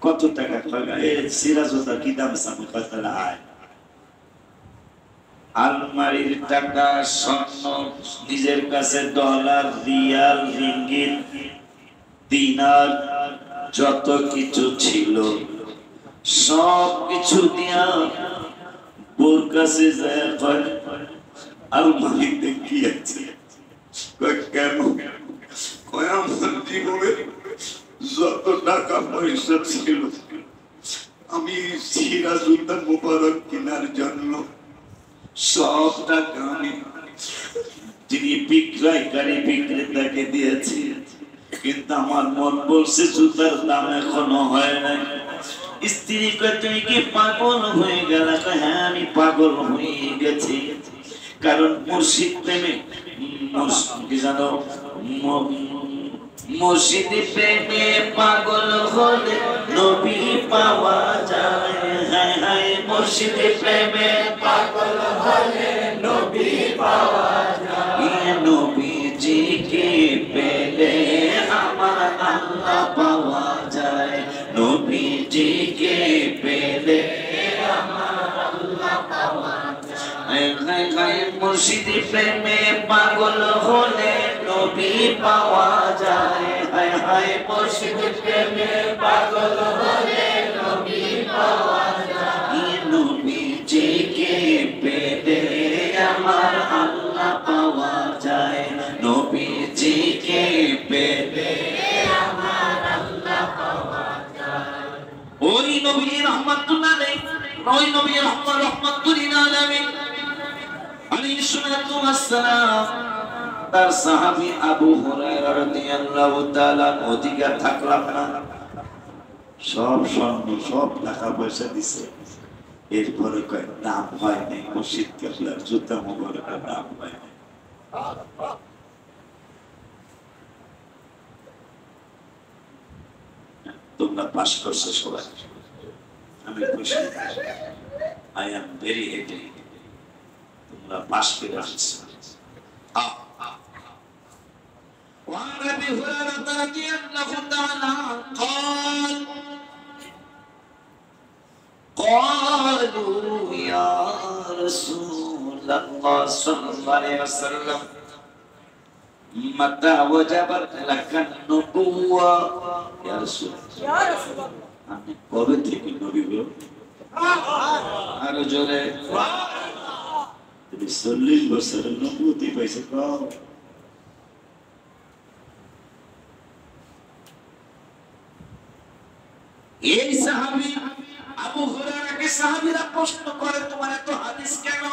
কত টাকা পাবে সিরাজতা কি দাম সামনে কত আয় আলমারির টাকা স্বর্ণ নিজের কাছে ডলার রিয়াল রিঙ্গিত দিনার যত কিছু ছিল সব কিছু দিয়া বোর কাছে যায় আলমারিতে কি আছে কেন আমার জীবনে যত টাকা পয়সা ছিল আমি সিরাজউদ্দৌলা মুবারক কেনার জন্য সব টাকা আমি যিনি বিক্রয়কারী বিক্রেতাকে দিয়েছি, কিন্তু আমার মন বলছে জুতার দাম এখনো হয় নাই। স্ত্রী কয় তুমি কি পাগল হয়ে গেল? হ্যাঁ আমি পাগল হয়ে গেছি, কারণ মুর্শিদ প্রেমে কি জানো মুর্শিদ প্রেমে পাগল হলে নবী পাওয়া যায়। হ্যাঁ হ্যাঁ মুর্শিদ প্রেমে পাগল হলে নবী পাওয়া যায়। নবীজিকে পেলে আমার আল্লাহ পাওয়া যায়। নবীজিকে পেলে আমার আল্লাহ পাওয়া যায়। মুর্শিদ প্রেমে পাগল হলে নবী পাওয়া যায়। হায় হায় মুর্শিদ প্রেমে পাগল হলে নবী পাওয়া যায়। নবীজিকে পেলে আমার আল্লাহ পাওয়া যায়। নবীজিকে পেলে আমার আল্লাহ পাওয়া যায়। ওই নবী রহমাতুল্লাহ আলাইহি, ওই নবী রহমাতুল্লাহ আলাইহি আলাইহিস সালাতু ওয়াস সালাম তার সাহাবী আবু হুরায়রা রাদিয়াল্লাহু তাআলা অধিকার থাকলাম না, সব স্বর্ণ সব টাকা পয়সা দিছে, এরপরে কয় দাম হয় নাই মুর্শিদ কেবলার জুতা মুবারকের দাম হয় নাই। তোমরা পাস করছো সবাই, আমি খুশি, আই এম ভেরি হ্যাপি, তোমরা পাস করে আসছো। وعن ابي هريره رضي الله تعالى قال قالوا يا رسول الله صلى الله عليه وسلم متى وجبت لك النبوة يا رسول الله আমি কবে থেকে নবী হলো? আরো জোরে তুমি 40 বছরের নবুয়তি পাইছো। এই সাহাবী আবু হুরায়রাকে সাহাবীরা প্রশ্ন করে তোমার এত হাদিস কেন?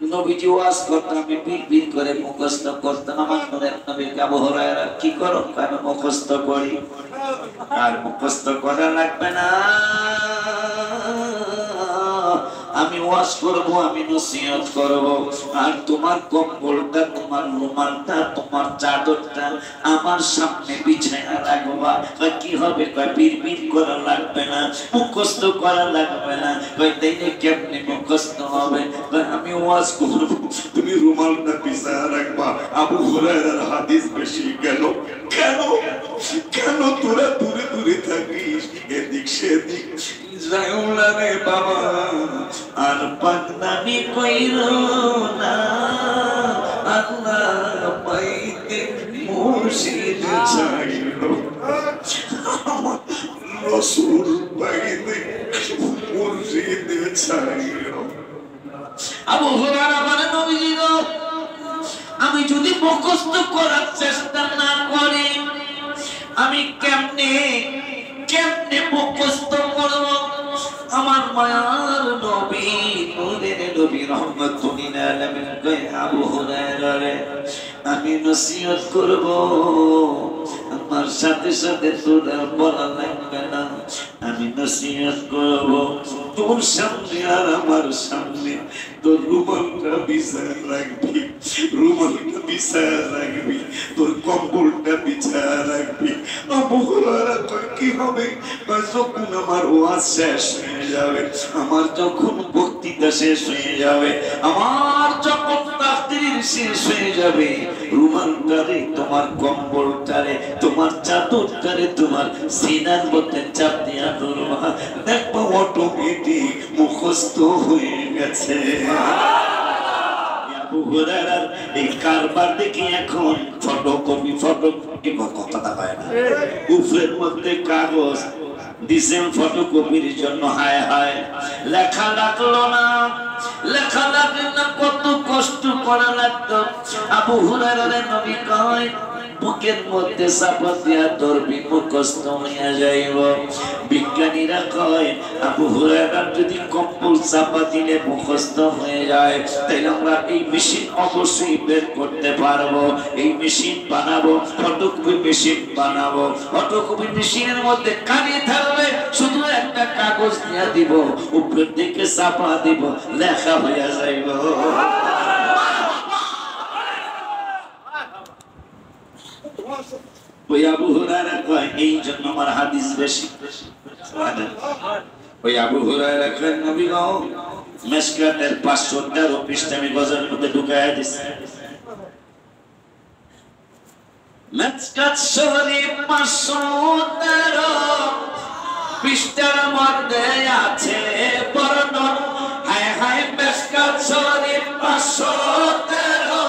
নবীজি ওয়াজ করতেন, আমি বিড়বিড় করে মুখস্থ করতাম। আমার নবী আবু হুরায়রা কি করো? কেন মুখস্থ করি? আর মুখস্থ করা লাগবে না, আমি ওয়াজ করব, আমি নসিহত করব, আর তোমার কম্বলটা, তোমার রুমালটা, তোমার চাদরটা আমার সামনে বিছায়া রাখবা। কি হবে? কয় বিড়বিড় করা লাগবে না, মুখস্থ করা লাগবে না। কয় তাইলে কেমনে মুখস্থ হবে? আমি ওয়াজ করব, তুমি রুমালটা বিছায়া রাখবা। আবু হুরায়রার হাদিস বেশি গেল কেন? কেন তোরা দূরে দূরে থাকিস, এদিক সেদিক যাইওলা রে বাবা, আর পাগলামি কইরো না। আল্লাহ পাইতে মুর্শিদ চাইলো, আমার রাসূল পাইতে মুর্শিদ চাইলো। আবু হুরায়রা বলে নবীজি গো, আমি যদি মুখস্থ করার চেষ্টা না করি আমি কেমনে মুখস্থ করব? আমার মায়ার নবী, নূরের নবী রহমাতুল্লিল আলামিন কয় আবু হুরায়রা রে আমি নসিহত করব, আমার সাথে সাথে তোর বলা লাগবে না, আমি নসিহত করব। তোর সামনে আর আমার সামনে তোর রুমালটা বিছায়া রাখবি, রুমালটা বিছায়া রাখবি, তোর কম্বলটা বিছায়া রাখবি। আবু হুরায়রা কয় কি হবে? যখন আমার ওয়াজ শেষ হয়ে যাবে, আমার যখন বক্তৃতা শেষ হয়ে যাবে, আমার যখন তাফসীরের শেষ হয়ে যাবে, রুমালটারে, তোমার কম্বলটারে, তোমার চাদরটারে তোমার সিনার মধ্যে চাপ দিয়া ধরবা, দেখবো অটোমেটিক মুখস্থ হয়ে গেছে। আবু হুরায়রার এই কারবার দেখি এখন ফটোকপি কথা হয় না, উপরের মধ্যে কাগজ দিছেন ফটোকপির জন্য, হায় হায় লেখা লাগলো না, লেখা লাগলো না, কত কষ্ট করা লাগতো। আবু হুরায়রার নবী কয় বুকের মধ্যে চাপা দিয়া ধরবি মুখস্থ হইয়া যাইব। বিজ্ঞানীরা কয় আবু হুরায়রা যদি কম্বল চাপা দিলে মুখস্থ হয়ে যায়, তাইলে আমরা এই মেশিন অবশ্যই বের করতে পারবো। এই মেশিন বানাবো, ফটোকপি মেশিন বানাবো। ফটোকপি মেশিনের মধ্যে কালি থাকবে, শুধু একটা কাগজ দিয়া দিব, উপরের দিকে চাপা দিব, লেখা হইয়া যাইব। ওই আবু হুরায়রা কয় এই জন্য আমার হাদিস বেশি। ওই আবু হুরায়রা কয় নবী গো মিশকাতের 513 পৃষ্ঠা আমি গজের মধ্যে ঢুকায়া দিছি। মিশকাত শরীফ 513 পৃষ্ঠার মধ্যে আছে বর্ণন, হায় হায় মিশকাত শরীফ 513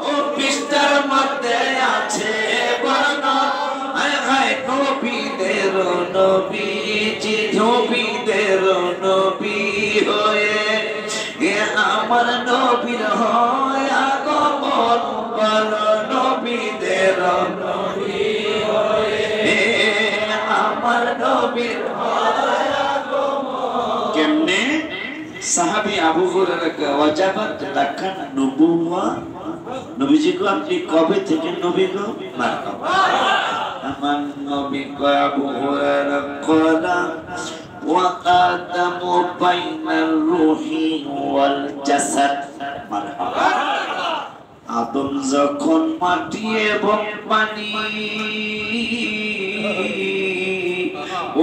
ও পৃষ্ঠার মধ্যে আছে বর্ণন, হায় হায় নবীদের নবীজি, নবীদের নবী হয়ে এ আমার নবীর হয় আগমন, বলো নবীদের নবী হয়ে আমার নবীর হয় আগমন। কেমনে? সাহাবী আবু হুরায়রা ওয়াজাবাত লাকা নবুওয়া, নবীজি গো আপনি কবে থেকে নবী গো? মারহাবা। আমার নবী কয় আবু হুরায়রা কলা ওয়াকাদামু বাইনার রূহি ওয়াল জাসাদ। মারহাবা। আদম যখন মাটি এবং পানি,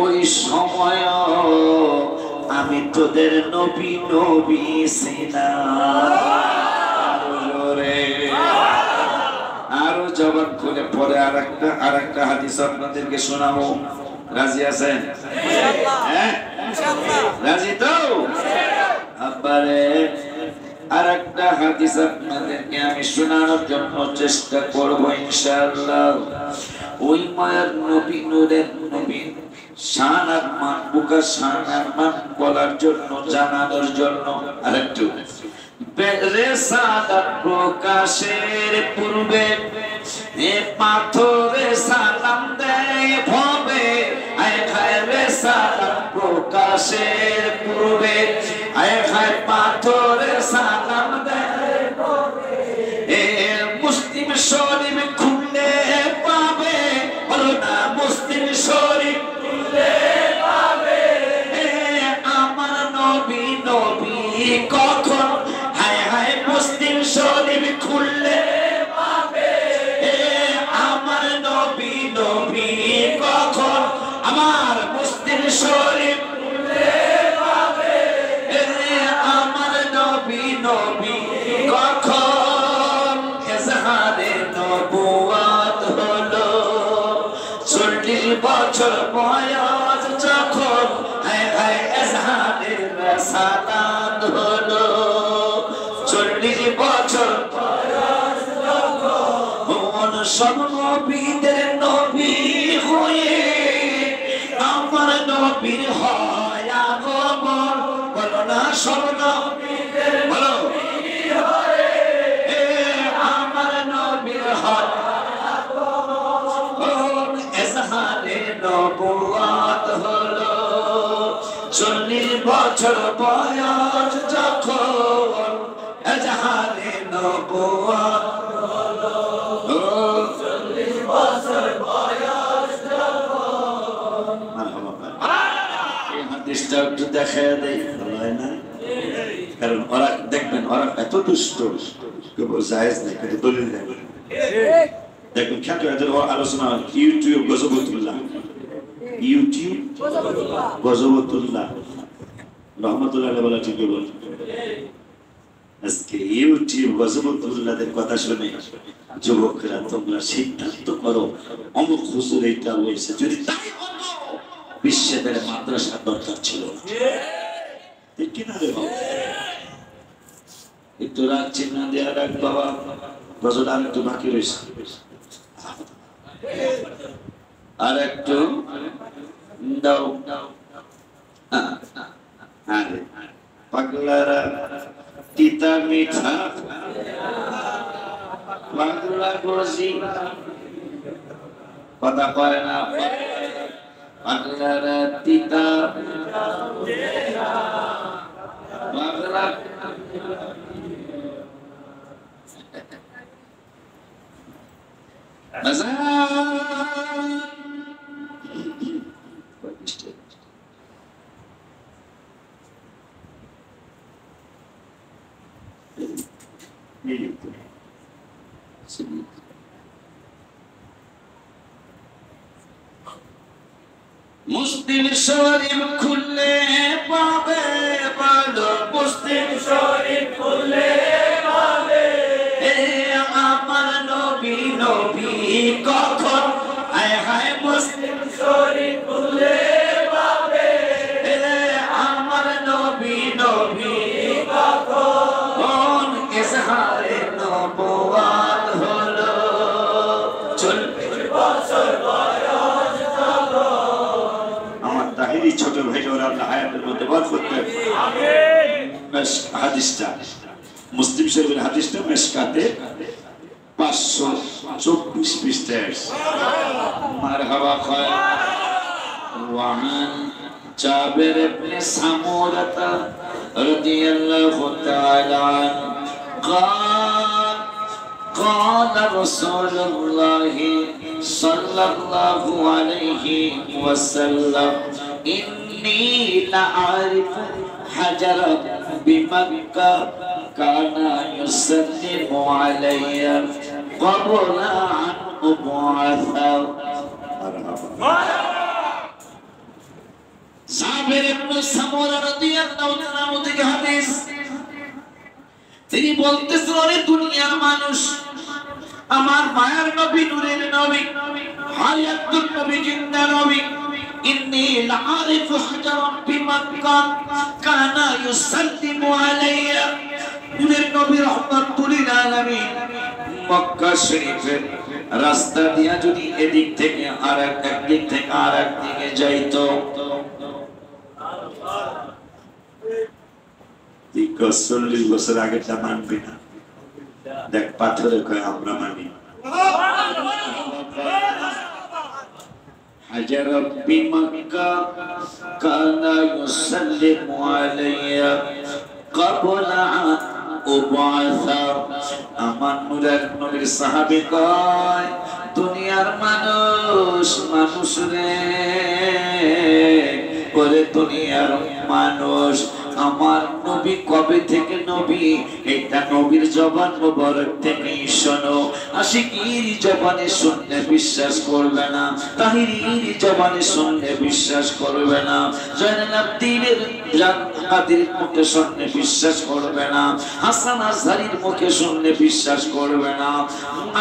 ওই সময় আমি তোদের নবী নবী ছিলাম। আরো জবান করে পরে আরেকটা হাদিস আপনাদেরকে শোনাবো। রাজি আছেন? হ্যাঁ, রাজি তো? আবারে আরেকটা হাদিস আপনাদেরকে আমি শোনানোর জন্য চেষ্টা করব ইনশাআল্লাহ। ওই মায়ের নবী, নূরের নবী, শান আর মান, বুকা শান আর মান বলার জন্য, জানানোর জন্য আরেকটু রেসালাত প্রকাশের পূর্বে এ পাথরে সালাম দেয় ভবে, আয় খায় রেসালাত প্রকাশের পূর্বে, আয় খায় পাথরে সালাম দেয় ভবে। এ মুসলিম শরীফ খুললে পাবে, বলো না মুসলিম শরীফ খুললে পাবে আমার নবী নবী কখন, হায় হায় মুসলিম শরীফ খুললে পাবে আমার নবী নবী কখন, আমার মুসলিম শরীফ খুললে পাবে আমার নবী নবী কখন। এজাহারে নবুয়াত হলো 40 বছর বয়স যখন, হায় হায় এজাহারে রিসালাত হলো 40 বছর বয়স যখন। সব নবীদের নবী হয়ে আমার নবীর হয় আগমন, বলো না সব নবীদের নবী হয়ে আমার নবীর হয় আগমন। এজাহারে নবুয়াত হলো 40 বছর বয়স যখন, এজাহারে নবুয়াত হলো 40 বছর বয়স যখন। মারহাবা। এই হাদিসটা একটু দেখায় দেই, ভালো হয় না? কারণ ওরা দেখবেন ওরা এত দুষ্ট, কেবল জায়েজ নাই, কিন্তু দলিল নেই। দেখবেন খ্যাত এদের আলোচনা ইউটিউব গজবতুল্লাহ, ইউটিউব গজবতুল্লাহ রহমতুল্লাহ বলা ঠিক বল। আজকে ইউটিউব গজবতুল্লাহদের কথা শুনে যুবকরা তোমরা সিদ্ধান্ত করো অমুক হুজুর এটা বলছে, যদি তাই হতো বিশ্বের মাদ্রাসা দরকার ছিল ঠিক কিনা রে বাবা? একটু রাগ চিহ্ন দেওয়া রাখ বাবা, গজল আর একটু বাকি রয়েছে, আর একটু দাও। পাগলারা তিতা মিঠা পাগলা গজি কথা কয় না, পাগলারা তিতা পাগলা মুসলিম শরীফ খুললে পাবে বলো, মুসলিম শরীফ খুললে পাবে আমার নবী নবী কখন, হায় হায় মুসলিম শরীফ খুললে পাবে আমার নবী নবী কখন, ইজহারে নবুয়াত হলো 40 বছর বয়স যখন। আমার তাহিরি ছোট ভাই ওরা আল্লাহ হায়াতের মধ্যে বরকত দেন, আমিন। হাদিসটা মুসলিম শরীফের হাদিসটা মেশকাতে 524 পৃষ্ঠায় মারহাবা খায়। وعن جابر بن سمورة رضي الله تعالى عنه قال قال رسول الله صلى الله عليه وسلم إني لأعرف حجرا بمكة كان يسلم علي قبل أن أبعث। জাবের ইবনে সামুরা রাদিয়াল্লাহু তাআলা থেকে হাদিস, তিনি বলতেছেন, ওরে দুনিয়ার মানুষ, আমার মায়ার নবী, নূরের নবী, হায়াতুন নবী, জিন্দা নবী, ইন্নী লাআরিফু হাজারান বিমাক্কা কানা ইউসাল্লিমু আলাইয়া, নূরের নবী রাহমাতুল লিল আলামিন মক্কা শরীফের রাস্তা দিয়া যদি এদিক থেকে আর একদিক থেকে আর একদিকে যাইতো, 40 বছর আগে তা মানবি না, দেখ পাথরে কয় আমরা মানি। হাজার বিমাক্কা কানা ইউসাল্লিমু আলাইয়া ক্বাবলা আন উবাসা। আমার নূরের নবীর সাহাবী কয়, দুনিয়ার মানুষ, মানুষ রে বলে দুনিয়ার মানুষ, আমার নবী কবে থেকে নবী, এটা নবীর জবান মোবারক থেকে শোনো। আশিকির জবানে শুনলে বিশ্বাস করবে না, তাহিরির জবানে শুনলে বিশ্বাস করবে না, জয়নুল আবদিনের কাদের মুখে শুনলে বিশ্বাস করবে না, হাসান আজহারির মুখে শুনলে বিশ্বাস করবে না,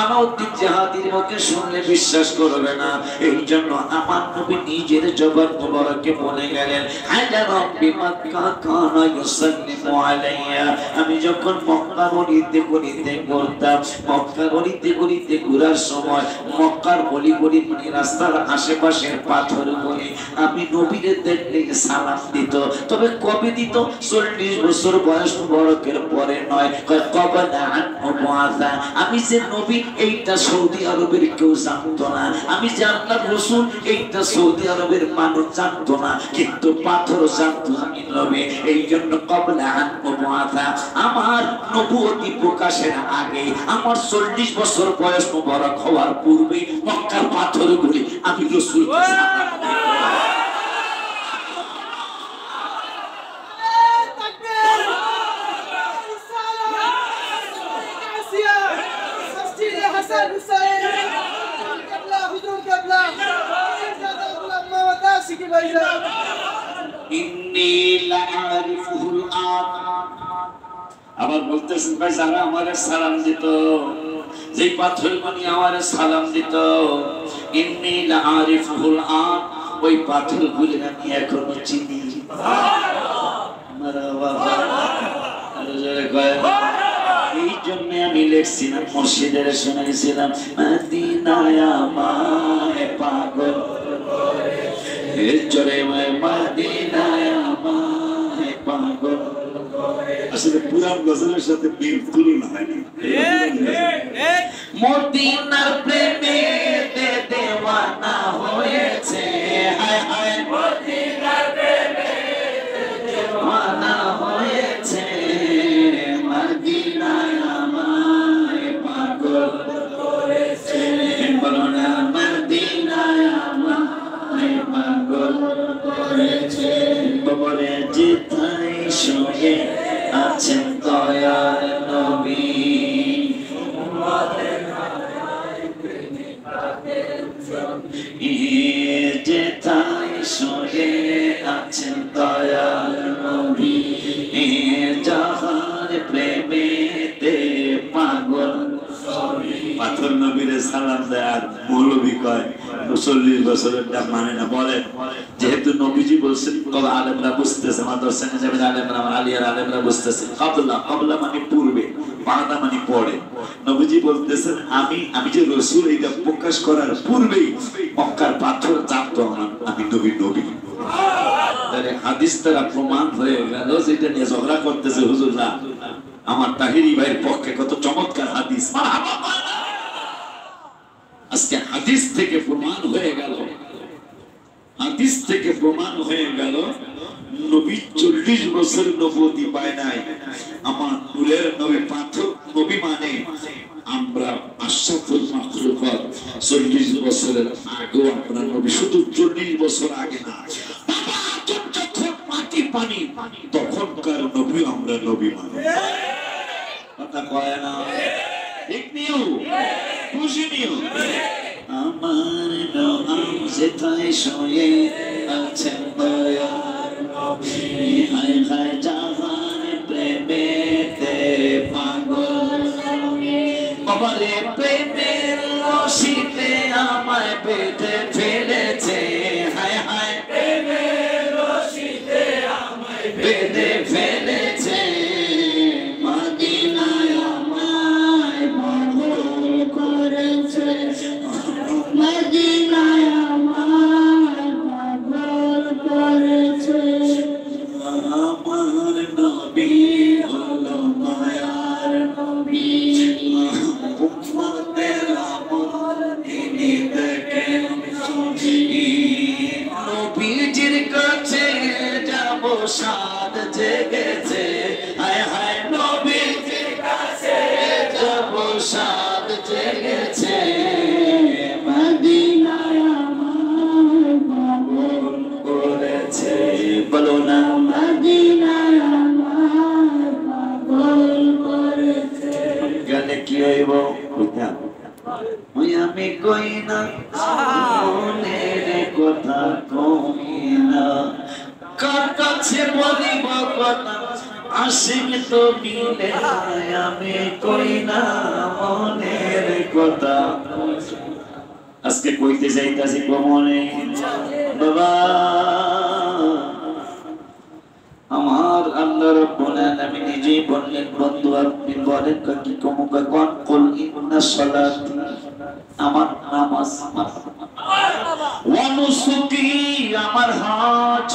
আলাউদ্দিন জাহাদির মুখে শুনলে বিশ্বাস করবে না। এই জন্য আমার নবী নিজের জবান মোবারকে বলে গেলেন, হাজারান বিমাক্কা কানা ইউসাল্লিমু আলাইয়া। আমি যখন মক্কা গলিতে গলিতে ঘুরতাম, মক্কা গলিতে গলিতে ঘোরার সময় মক্কার গলি গলি মানে রাস্তার আশেপাশের পাথরগুলি আমি নবীরে দেখলে সালাম দিত। তবে কবে দিত? 40 বছর বয়স মুবারকের পরে নয়, ক্বাবলা আন উবাসা। আমি যে নবী এইটা সৌদি আরবের কেউ জানতো না, আমি যে আল্লাহর রাসূল এইটা সৌদি আরবের মানুষ জানতো না, কিন্তু পাথর জানতো আমি নবী। এই জন্য ক্বাবলা আন উবাসা, আমার নবুয়তি প্রকাশের আগে, আমার 40 বছর বয়স মুবারক হওয়ার পূর্বে মক্কার পাথরগুলি আমি রাসূলকে সালাম দিতাম। إني لأعرفه الآن আবার বলতেছেন ভাই যারা আমারে সালাম দিত, যেই পাথরগুলি আমারে সালাম দিত, ইন্নী লা আরিফুল আন, ওই পাথরগুলি আমি এখনো চিনি। এই জন্য আমি লিখছিলাম, মসজিদের শুনেছিলাম, মদিনায় আমায় পাগল করে, জোরে মদিনায় আমায় পাগল। আসলে পুরান গজলের সাথে মিল তুলনা হয়নি। মদিনার প্রেমে দেওয়ানা হয়েছে, হায় হায় মদিনার প্রেমে দেওয়ানা হয়েছে, মদিনায় আমায় পাগল করেছে, বলো না মদিনায় আমায় পাগল করেছে। বলে যেথায় শুয়ে আছেন দয়ার নবী, যেথায় শুয়ে আছেন দয়ার নবী, যাহার প্রেমেতে পাগল। পাথর নবীরে সালাম দেয় আর মৌলবী কয় 40 বছরের ডাক মানে না। বলেন যেহেতু নবীজি বলছেন, তবে আলেমরা বুঝতেছে, মাদ্রাসায় যাবেন আলেমরা, আমার আলিয়ার আলেমরা বুঝতেছে, কাবলা কাবলা মানে পূর্বে, বাদা মানে পরে। নবীজি বলতেছেন আমি যে রাসূল, এটা প্রকাশ করার পূর্বেই মক্কার পাথর জানতো আমি নবী। তাহলে হাদিস দ্বারা প্রমাণ হয়ে গেল, যেটা নিয়ে ঝগড়া করতেছে হুজুররা, আমার তাহিরি ভাইয়ের পক্ষে কত চমৎকার হাদিস। আজকে হাদিস থেকে প্রমাণ হয়ে গেল, হাদিস থেকে প্রমাণ হয়ে গেল নবী 40 বছর নবুয়তি পায় নাই। আমার নূরের নবী পাথর নবী মানে আমরা আশরাফুল মাখলুকাত। 40 বছরের আগেও আপনার নবী, শুধু 40 বছর আগে না, যখন মাটি পানি তখনকার নবী আমরা নবী মানে। কথা কয় না? ঠিক নিও, খুশি নিও। আমার নাম যেথায় শুয়ে আছেন দয়ার নবী, হায় হায় জাহান প্রেমেতে পাগল। বাবারে প্রেমের রশিতে আমায় বেঁধে ফেলেছে, হায় হায় প্রেমের রশিতে আমায় বেঁধে ফেলেছে, মদিনায় আমায় পাগল করেছে, মদিনায় আমায় পাগল করেছে। আমার নবী হলো মায়ার নবী, উম্মতের আমল তিনি দেখেন ছবি। নবীজির কাছে যাব সাদ জেগেছে, হায় হায় নবীজির কাছে যাব সাদ জেগেছে, মদিনায় আমায় পাগল করেছে, বলো না মদিনায় আমায় পাগল করেছে। গেলে কি হইব? আমি কই না মনের কথা, কই না কার কাছে বলিব কথা, আসিল তো মিলে, আমি কই না মনের কথা। আজকে কইতে যাইতাছি ভ্রমণে, বাবা আমার আল্লাহ রাব্বুল আলামিন নিজেই বললেন, বন্ধু আপনি বলেন কি কমুকা কোন কুল ইন্না সালাতি, আমার নামাজ, ওয়া নুসুকি আমার হজ,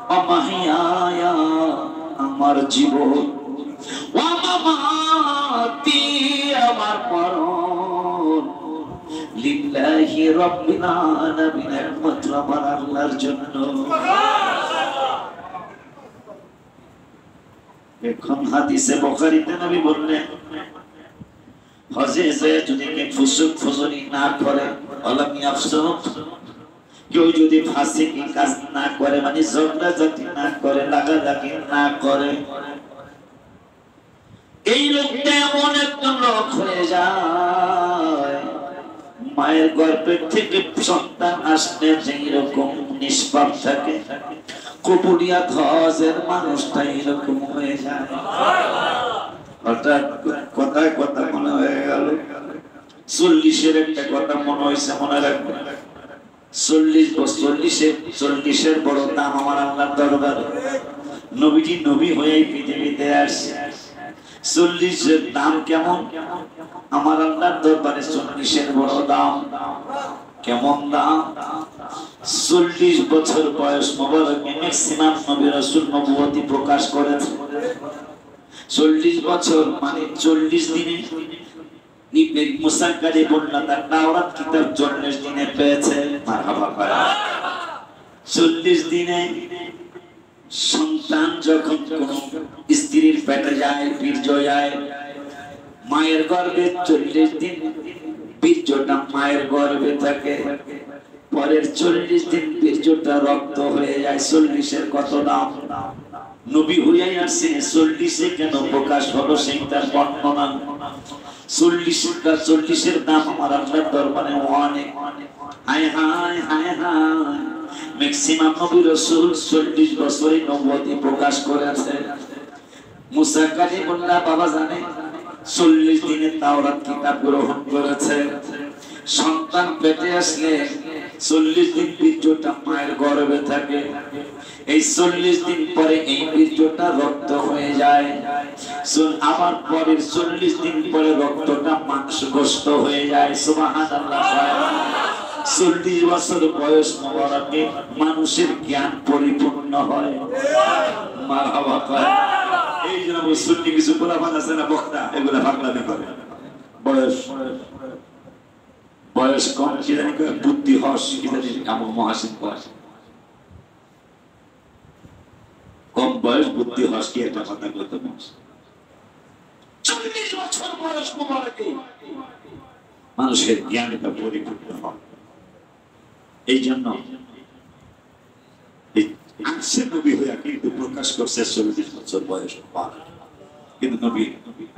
ওয়া মাহইয়ায়া আমার জীবন, ওয়া মামাতি আমার মরণ, লিল্লাহি রাব্বিল আলামিন, একমাত্র আমার আল্লাহর জন্য। এখন হাদিসে বুখারীতে নবী বললেন, হজে যে যদি কেউ ফুসুক ফুজুরি না করে, ওয়ালাম ইয়াফসুক, কেউ যদি ফাসিকি কাজ না করে, মানে ঝগড়াঝাটি না করে, লাগালাগি না করে, এই লোকটা এমন একজন লোক হয়ে যায়, মায়ের গর্ভের থেকে সন্তান আসলে যেই রকম নিষ্পাপ থাকে, কবুলিয়াত হজের মানুষটা এরকম হয়ে যায়। হঠাৎ কথায় কথা মনে হয়ে গেল, 40-এর একটা কথা মনে হয়েছে, মনে রাখবেন। 40-এর বড় দাম আমার আল্লাহর দরবারে। নবীজি নবী হয়ে পৃথিবীতে আসছে। 40-এর দাম কেমন আমার আল্লাহর দরবারে? 40-এর বড় দাম। কেমন দাম? 40 বছর বয়স মোবারকে ম্যাক্সিমাম নবী রাসূল নবুয়তি প্রকাশ করেছে। 40 বছর মানে 40 দিনে ইবনে মুসা কালিমুল্লাহ তার তাওরাত কিতাব 40 দিনে পেয়েছে। মারহাবা করে। 40 দিনে সন্তান যখন কোন স্ত্রীর পেটে যায়, বীর্য যায়, মায়ের গর্ভে 40 দিন বীর্যটা মায়ের গর্ভে থাকে। পরের 40 দিন বীর্যটা রক্ত হয়ে যায়। 40-এর কত দাম? নবী হইয়াই আসছে, 40-এ কেন প্রকাশ হলো সেই তার বর্ণনা। 40-এর দাম আমার আল্লাহর দরবারে অনেক। হায় হায় হায় হায়, ম্যাক্সিমাম নবী রাসূল 40 বছরে নবুয়তি প্রকাশ করেছে। মুসা কালিমুল্লাহ বাবা জানে 40 দিনে তাওরাত কিতাব গ্রহণ করেছে। সন্তান পেটে আসলে 40 দিন বীর্যটা মায়ের গর্ভে থাকে। এই 40 দিন পরে এই বীর্যটা রক্ত হয়ে যায়। আবার পরের 40 দিন পরে রক্তটা মাংসগ্রস্ত হয়ে যায়। সুবহানাল্লাহ। 40 বছর বয়স মোবারকে মানুষের জ্ঞান পরিপূর্ণ হয়। মারহাবা করে। এই জন্য সুন্নি কিছু পোলাপান আছে না, বক্তা, এগুলা পাগলামি করে। বয়স কম কি জানি বুদ্ধি হস কি জানি এমন মহাসিন কয়। কম বয়স বুদ্ধি হস কি একটা কথা কইতে। 40 বছর বয়স মোবারকে মানুষের জ্ঞানটা পরিপূর্ণ হয়। এই জন্য আসছে নবী হইয়া কিন্তু প্রকাশ করছে 40 বছর বয়স পার। কিন্তু নবী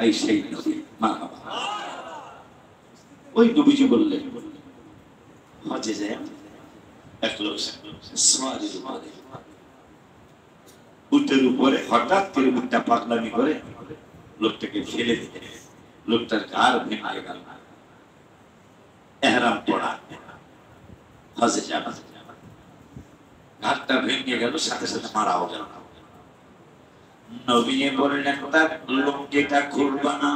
আইসাই নবী। মারহাবা। ওই নবীজি বললেন হজে যায় এক লোক সওয়ারির উপরে, উটের উপরে হঠাৎ করে উটটা পাগলামি করে লোকটাকে ফেলে দিতে, লোকটার ঘাড় ভেঙে গেল। ইহরাম পড়া, হজে যাবা, ঘাটটা ভেঙে গেল, সাথে সাথে মারাও গেল। নবী বললেন তার লুঙ্গিটা খুলবা না,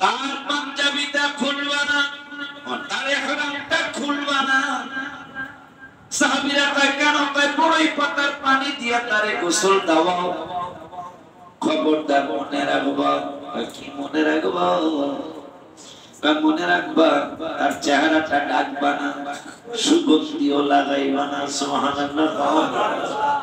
তার পাঞ্জাবিটা খুলবা না, তার ইহরামটা খুলবা না। সাহাবীরা কয় কেন? কয় বড়ই পাতার পানি দিয়া তারে গোসল দাও। খবরদার মনে রাখবা। কি মনে রাখবা? মনে রাখবা তার চেহারাটা ডাকবা না, সুগন্ধিও লাগাইবা না। সুবহানাল্লাহ।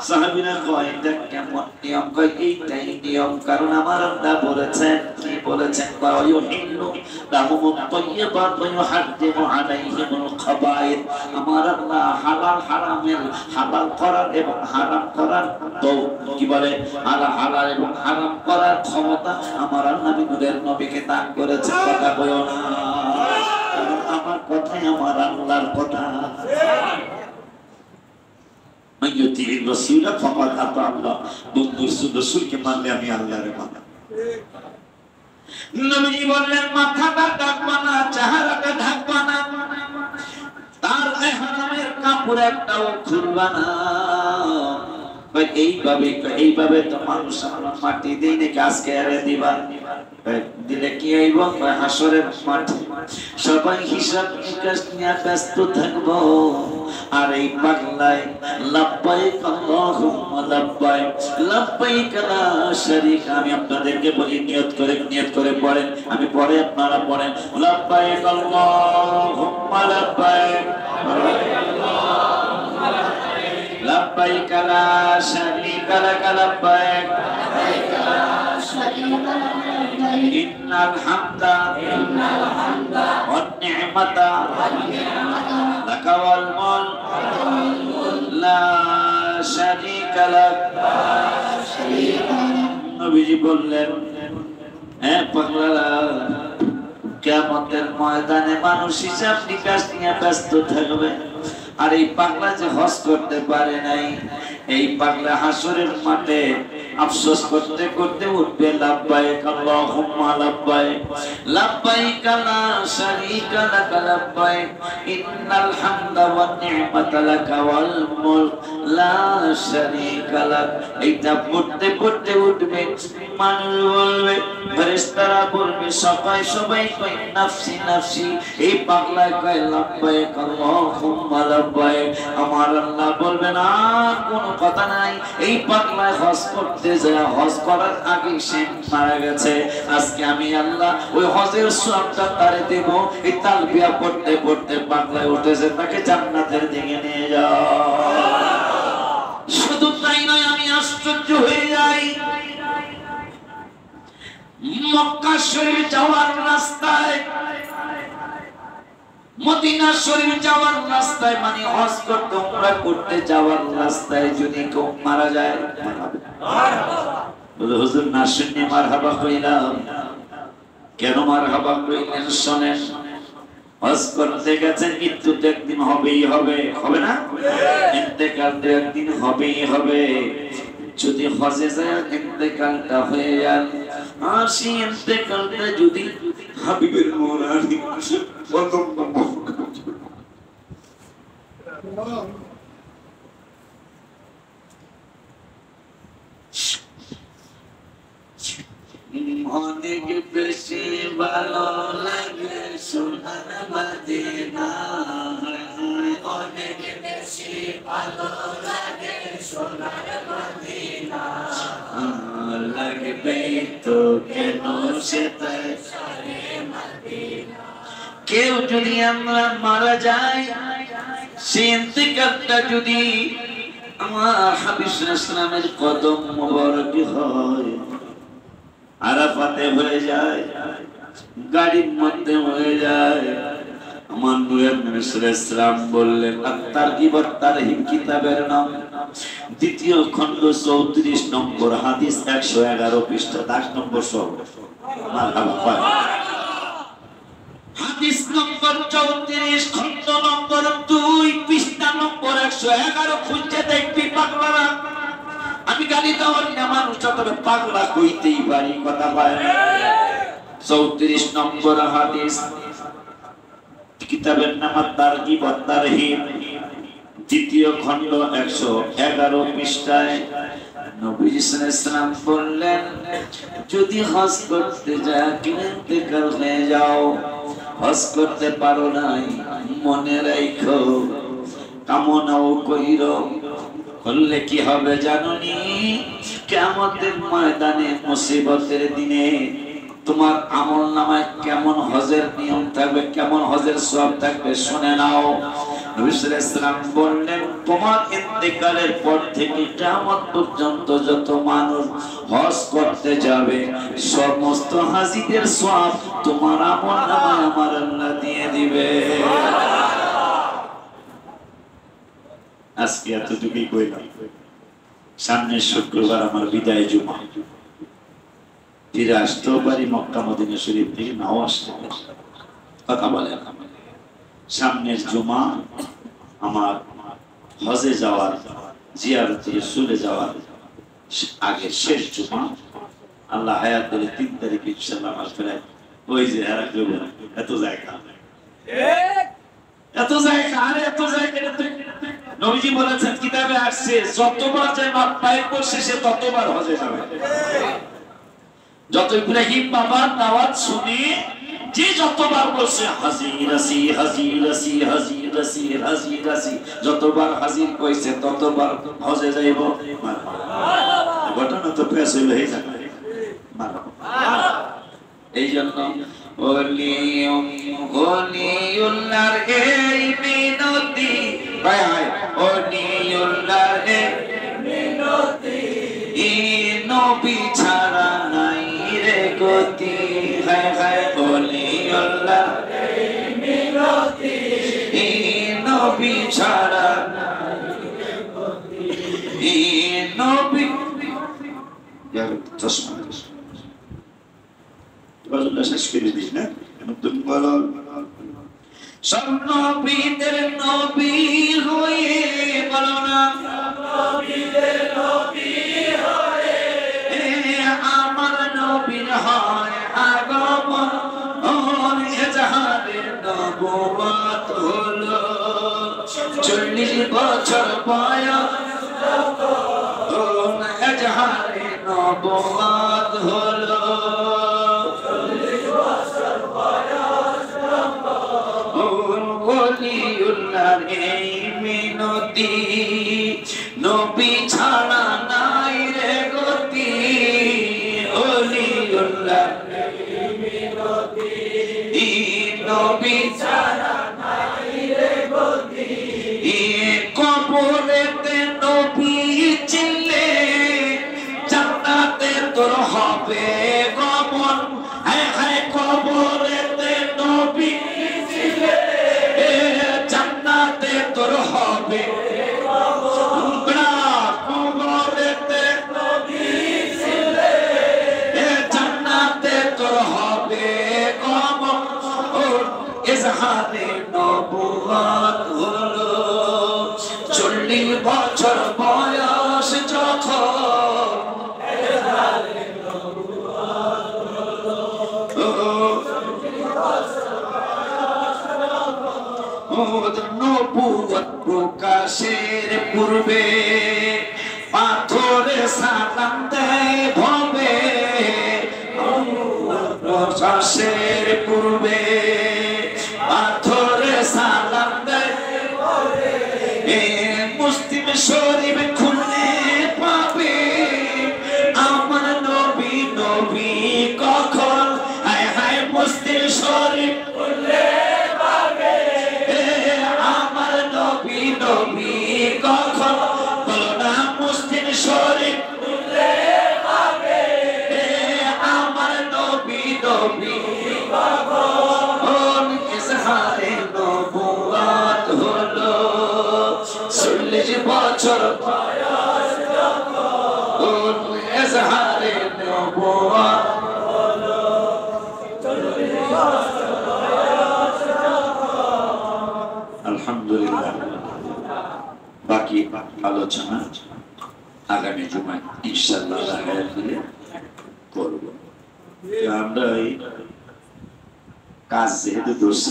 সাহাবীরা কয় এটা কেমন নিয়ম? কয় এইটাই নিয়ম, কারণ আমার আল্লাহ বলেছেন। কি বলেছেন? ওয়ায়ুহিল্লু লাহুমুত তাইয়্যিবাত ওয়া ইউহাররিমু আলাইহিমুল খাবায়েথ। আমার আল্লাহ হালাল হারামের হালাল করার এবং হারাম করার তো কি বলে হালাল এবং হারাম করার ক্ষমতা আমার আল্লাহ নবীদের নবীকে দান করেছে। কথা কইও না, আমার কথাই আমার আল্লাহর কথা। মাইয়ুতির রাসূলা ফাকাদ আতা আল্লাহ। বন্ধুর রাসূলকে মানলে আমি আল্লাহর মানা। নবী বললেন মাথাটা ঢাকবা না, চেহারাটা ঢাকবা না, তার ইহরামের কাপড় একটাও খুলবা না। এইভাবে তো মানুষ মাটি দেই নাকি আজকে এরে দিবা? দিলে কি হইব? হাসরের মাটি সবাই হিসাব নিকাশ নিয়ে ব্যস্ত থাকবো। আর এই পাগলায় লাব্বাইক আল্লাহুম্মা লাব্বাইক লাব্বাইক লা শারীকা। আমি আপনাদেরকে বলি নিয়ত করে পড়েন, আমি পরে আপনারা পড়েন। লাব্বাইক আল্লাহুম্মা লাব্বাইক لبيك لا شريك لك لبيك إن الحمد والنعمة لك والملك لا شريك لك। নবীজি বললেন হ্যাঁ পাগলারা, কিয়ামতের ময়দানে মানুষ হিসাব নিকাশ নিয়ে ব্যস্ত থাকবে। আর এই পাগলা যে হজ করতে পারে নাই, এই পাগলা হাসরের মাঠে আফসোস করতে করতে উঠবে লাব্বাইক আল্লাহুম্মা লাব্বাইক লাব্বাইক লা শারীকা লাক লাব্বাইক ইন্নাল হামদা ওয়ান নি'মাতা লাক ওয়াল মুলক লা শারীকা লাক। এইটা পড়তে পড়তে উঠবে, মানুষ বলবে, ফেরেশতারা বলবে, সবাই কয় নাফসি নাফসি। এই পাগলা কয় লাব্বাইক আল্লাহুম্মা লাব্বাইক। আমার আল্লাহ বলবে না, কোনো কথা নাই। এই পাগলা হজ করতে যায়, হজ করার আগে সে মারা গেছে। আজকে আমি আল্লাহ ওই হজের সওয়াবটা তারে দেব। এই তালবিয়া পড়তে পড়তে পাগলায় উঠেছে, তাকে জান্নাতের দিকে নিয়ে যাও। শুধু তাই নয়, আমি আশ্চর্য হয়ে যাই, মক্কা শরীফ যাওয়ার রাস্তায়, মদিনা শরীফ যাওয়ার রাস্তায়, মানে হজ করতে উমরা করতে যাওয়ার রাস্তায় যদি কেউ মারা যায়, বলে হুজুর না শুনে মারহাবা কইলাম। কেন মারহাবা কইলেন শোনেন, হজ করতে গেছেন, মৃত্যু তো একদিন হবেই হবে, হবে না? ইন্তেকাল তো একদিন হবেই হবে। যদি হজে যায় ইন্তেকালটা হয়ে যায়, আর সেই ইন্তেকালটা যদি হাবিবের মোরানি অনেক বেশি ভালো লাগে সোনার মদিনা, অনেক বেশি ভালো লাগে সোনার মদিনা, লাগবে তো কেন সেটাই মদিনা। কেউ যদি আমরা মারা যায়, সেই ইন্তেকালটা যদি আমার হাবিব সাল্লাল্লাহু আলাইহি ওয়াসাল্লামের কদম মোবারকে হয়, আরাফাতে হয়ে যায়, গাড়ির মধ্যে হয়ে যায়, আমার নবী সাল্লাল্লাহু আলাইহি ওয়াসাল্লাম বললেন, আত-তারগিব ওয়াত-তারহিব কিতাবের নাম, দ্বিতীয় খণ্ড 34 নম্বর হাদিস 111 পৃষ্ঠা 10 নম্বর সহ। মারহাবা। হাদিস নম্বর 34 খণ্ড নম্বর 2 পৃষ্ঠা নম্বর 111 খুঁজে দেখবি পাগলারা। আমি গালি দেওয়ার না, মানুষ তবে পাগলা কইতেই পারি, কথা পায় না। 34 নম্বর হাদিস, কিতাবের নাম আত-তারগিব ওয়াত-তারহিব, দ্বিতীয় খণ্ড 111 পৃষ্ঠায় নবী সাল্লাল্লাহু আলাইহি ওয়াসাল্লাম বললেন, যদি হজ করতে যায় ইন্তেকাল হয়ে যাও, হজ করতে পারো নাই, মনে রাখো কামনাও কইরো, করলে কি হবে জানোনি? কিয়ামতের ময়দানে মুসিবতের দিনে তোমার আমলনামায় কেমন হজের নিয়ম থাকবে, কেমন হজের সওয়াব থাকবে শুনে নাও। নবী সাল্লাল্লাহু আলাইহি ওয়াসাল্লাম বললেন, তোমার ইন্তেকালের পর থেকে কিয়ামত পর্যন্ত যত মানুষ হজ করতে যাবে, সমস্ত হাজীদের সওয়াব তোমার আমলনামায় আমার আল্লাহ দিয়ে দিবে। আজকে এতটুকুই কইলাম। সামনের শুক্রবার আমার বিদায় জুমা, ফিরে আসতেও পারি মক্কা মদিনা শরীফ থেকে, নাও আসতে পারি, কথা বলে। সামনের জুমা আমার হজে যাওয়ার, জিয়ারতে রাসূলে যাওয়ার আগে শেষ জুমা, আল্লাহ হায়াত দিলে 3 তারিখে ইনশাআল্লাহ আমার ফেরাই। ওই যে হেরাক্লে বলে এত জায়গা, এত জায়গা, আরে এত জায়গা। নবীজি বলেছেন, কিতাবে আসছে, যতবার যে বাপ পায়ের পড়ছে সে ততবার হজে যাবে। যত ইব্রাহিম বাবার দাওয়াত শুনে যে যতবার বলছে হাজির আসি হাজির আসি হাজির আসি হাজির আসি, যতবার হাজির কইছে ততবার হজে যাইব। ঘটনা তো পেশ হয়ে যাবে। এই জন্য ওলিউল্লাহর এই মিনতি, হায় হায়, ওলিউল্লাহর এই মিনতি, নবী ছাড়া নাই রে গতি, হায় হায়, ওলিউল্লাহর এই মিনতি, নবী ছাড়া নাই রে গতি, নবী। চশমা শেষ করে দিস না, সব নবীদের নবী হয়ে বলো না নবীদের নবী হয়ে আমার নবীর হয় আগমন এজাহারে নবুয়ত হলো 40 বছর বয়স এজাহারে নবুয়ত হলো 40 বছর বয়স ওলিউল্লাহর এই মিনতি নবী ছাড়া নাই রে গতি ওলিউল্লাহর এই মিনতি নবী ছাড়া নাই রে গতি কবরেতে নবী চিনলে জান্নাতে তোর হবে গমন হায় হায় কবরেতে নবী চিনলে জান্নাতে তোর হবে কবরেতে নবী চিনলে জান্নাতে তোর হবে গমন ইজহারে নবুয়ত হলো 40 বছর বয়স যখন ইজহারে নবুয়ত হলো 40 বছর বয়স যখন নবুয়ত প্রকাশের পূর্বে পাথরে সালাম দেয় ভবে প্রকাশের পূর্বে পাথরে সালাম দেয় মুসলিম শরীফ খুললে পাবে আমার নবী নবী কখন হায় হায় মুসলিম শরীফ খুললে পাবে আমার নবী নবী কখন বলো না মুসলিম শরীফ খুললে পাবে আমার নবী নবী কখন ইজহারে নবুয়ত হলো 40 বছর বয়স যখন ইজহারে নবুয়ত হলো 40 বছর বয়স যখন আলহামদুলিল্লাহ বাকি আলোচনা আগামী জুমায় ইনশাআল্লাহ হায়াত দিলে করব আমরা এই কাজ যেহেতু দোষ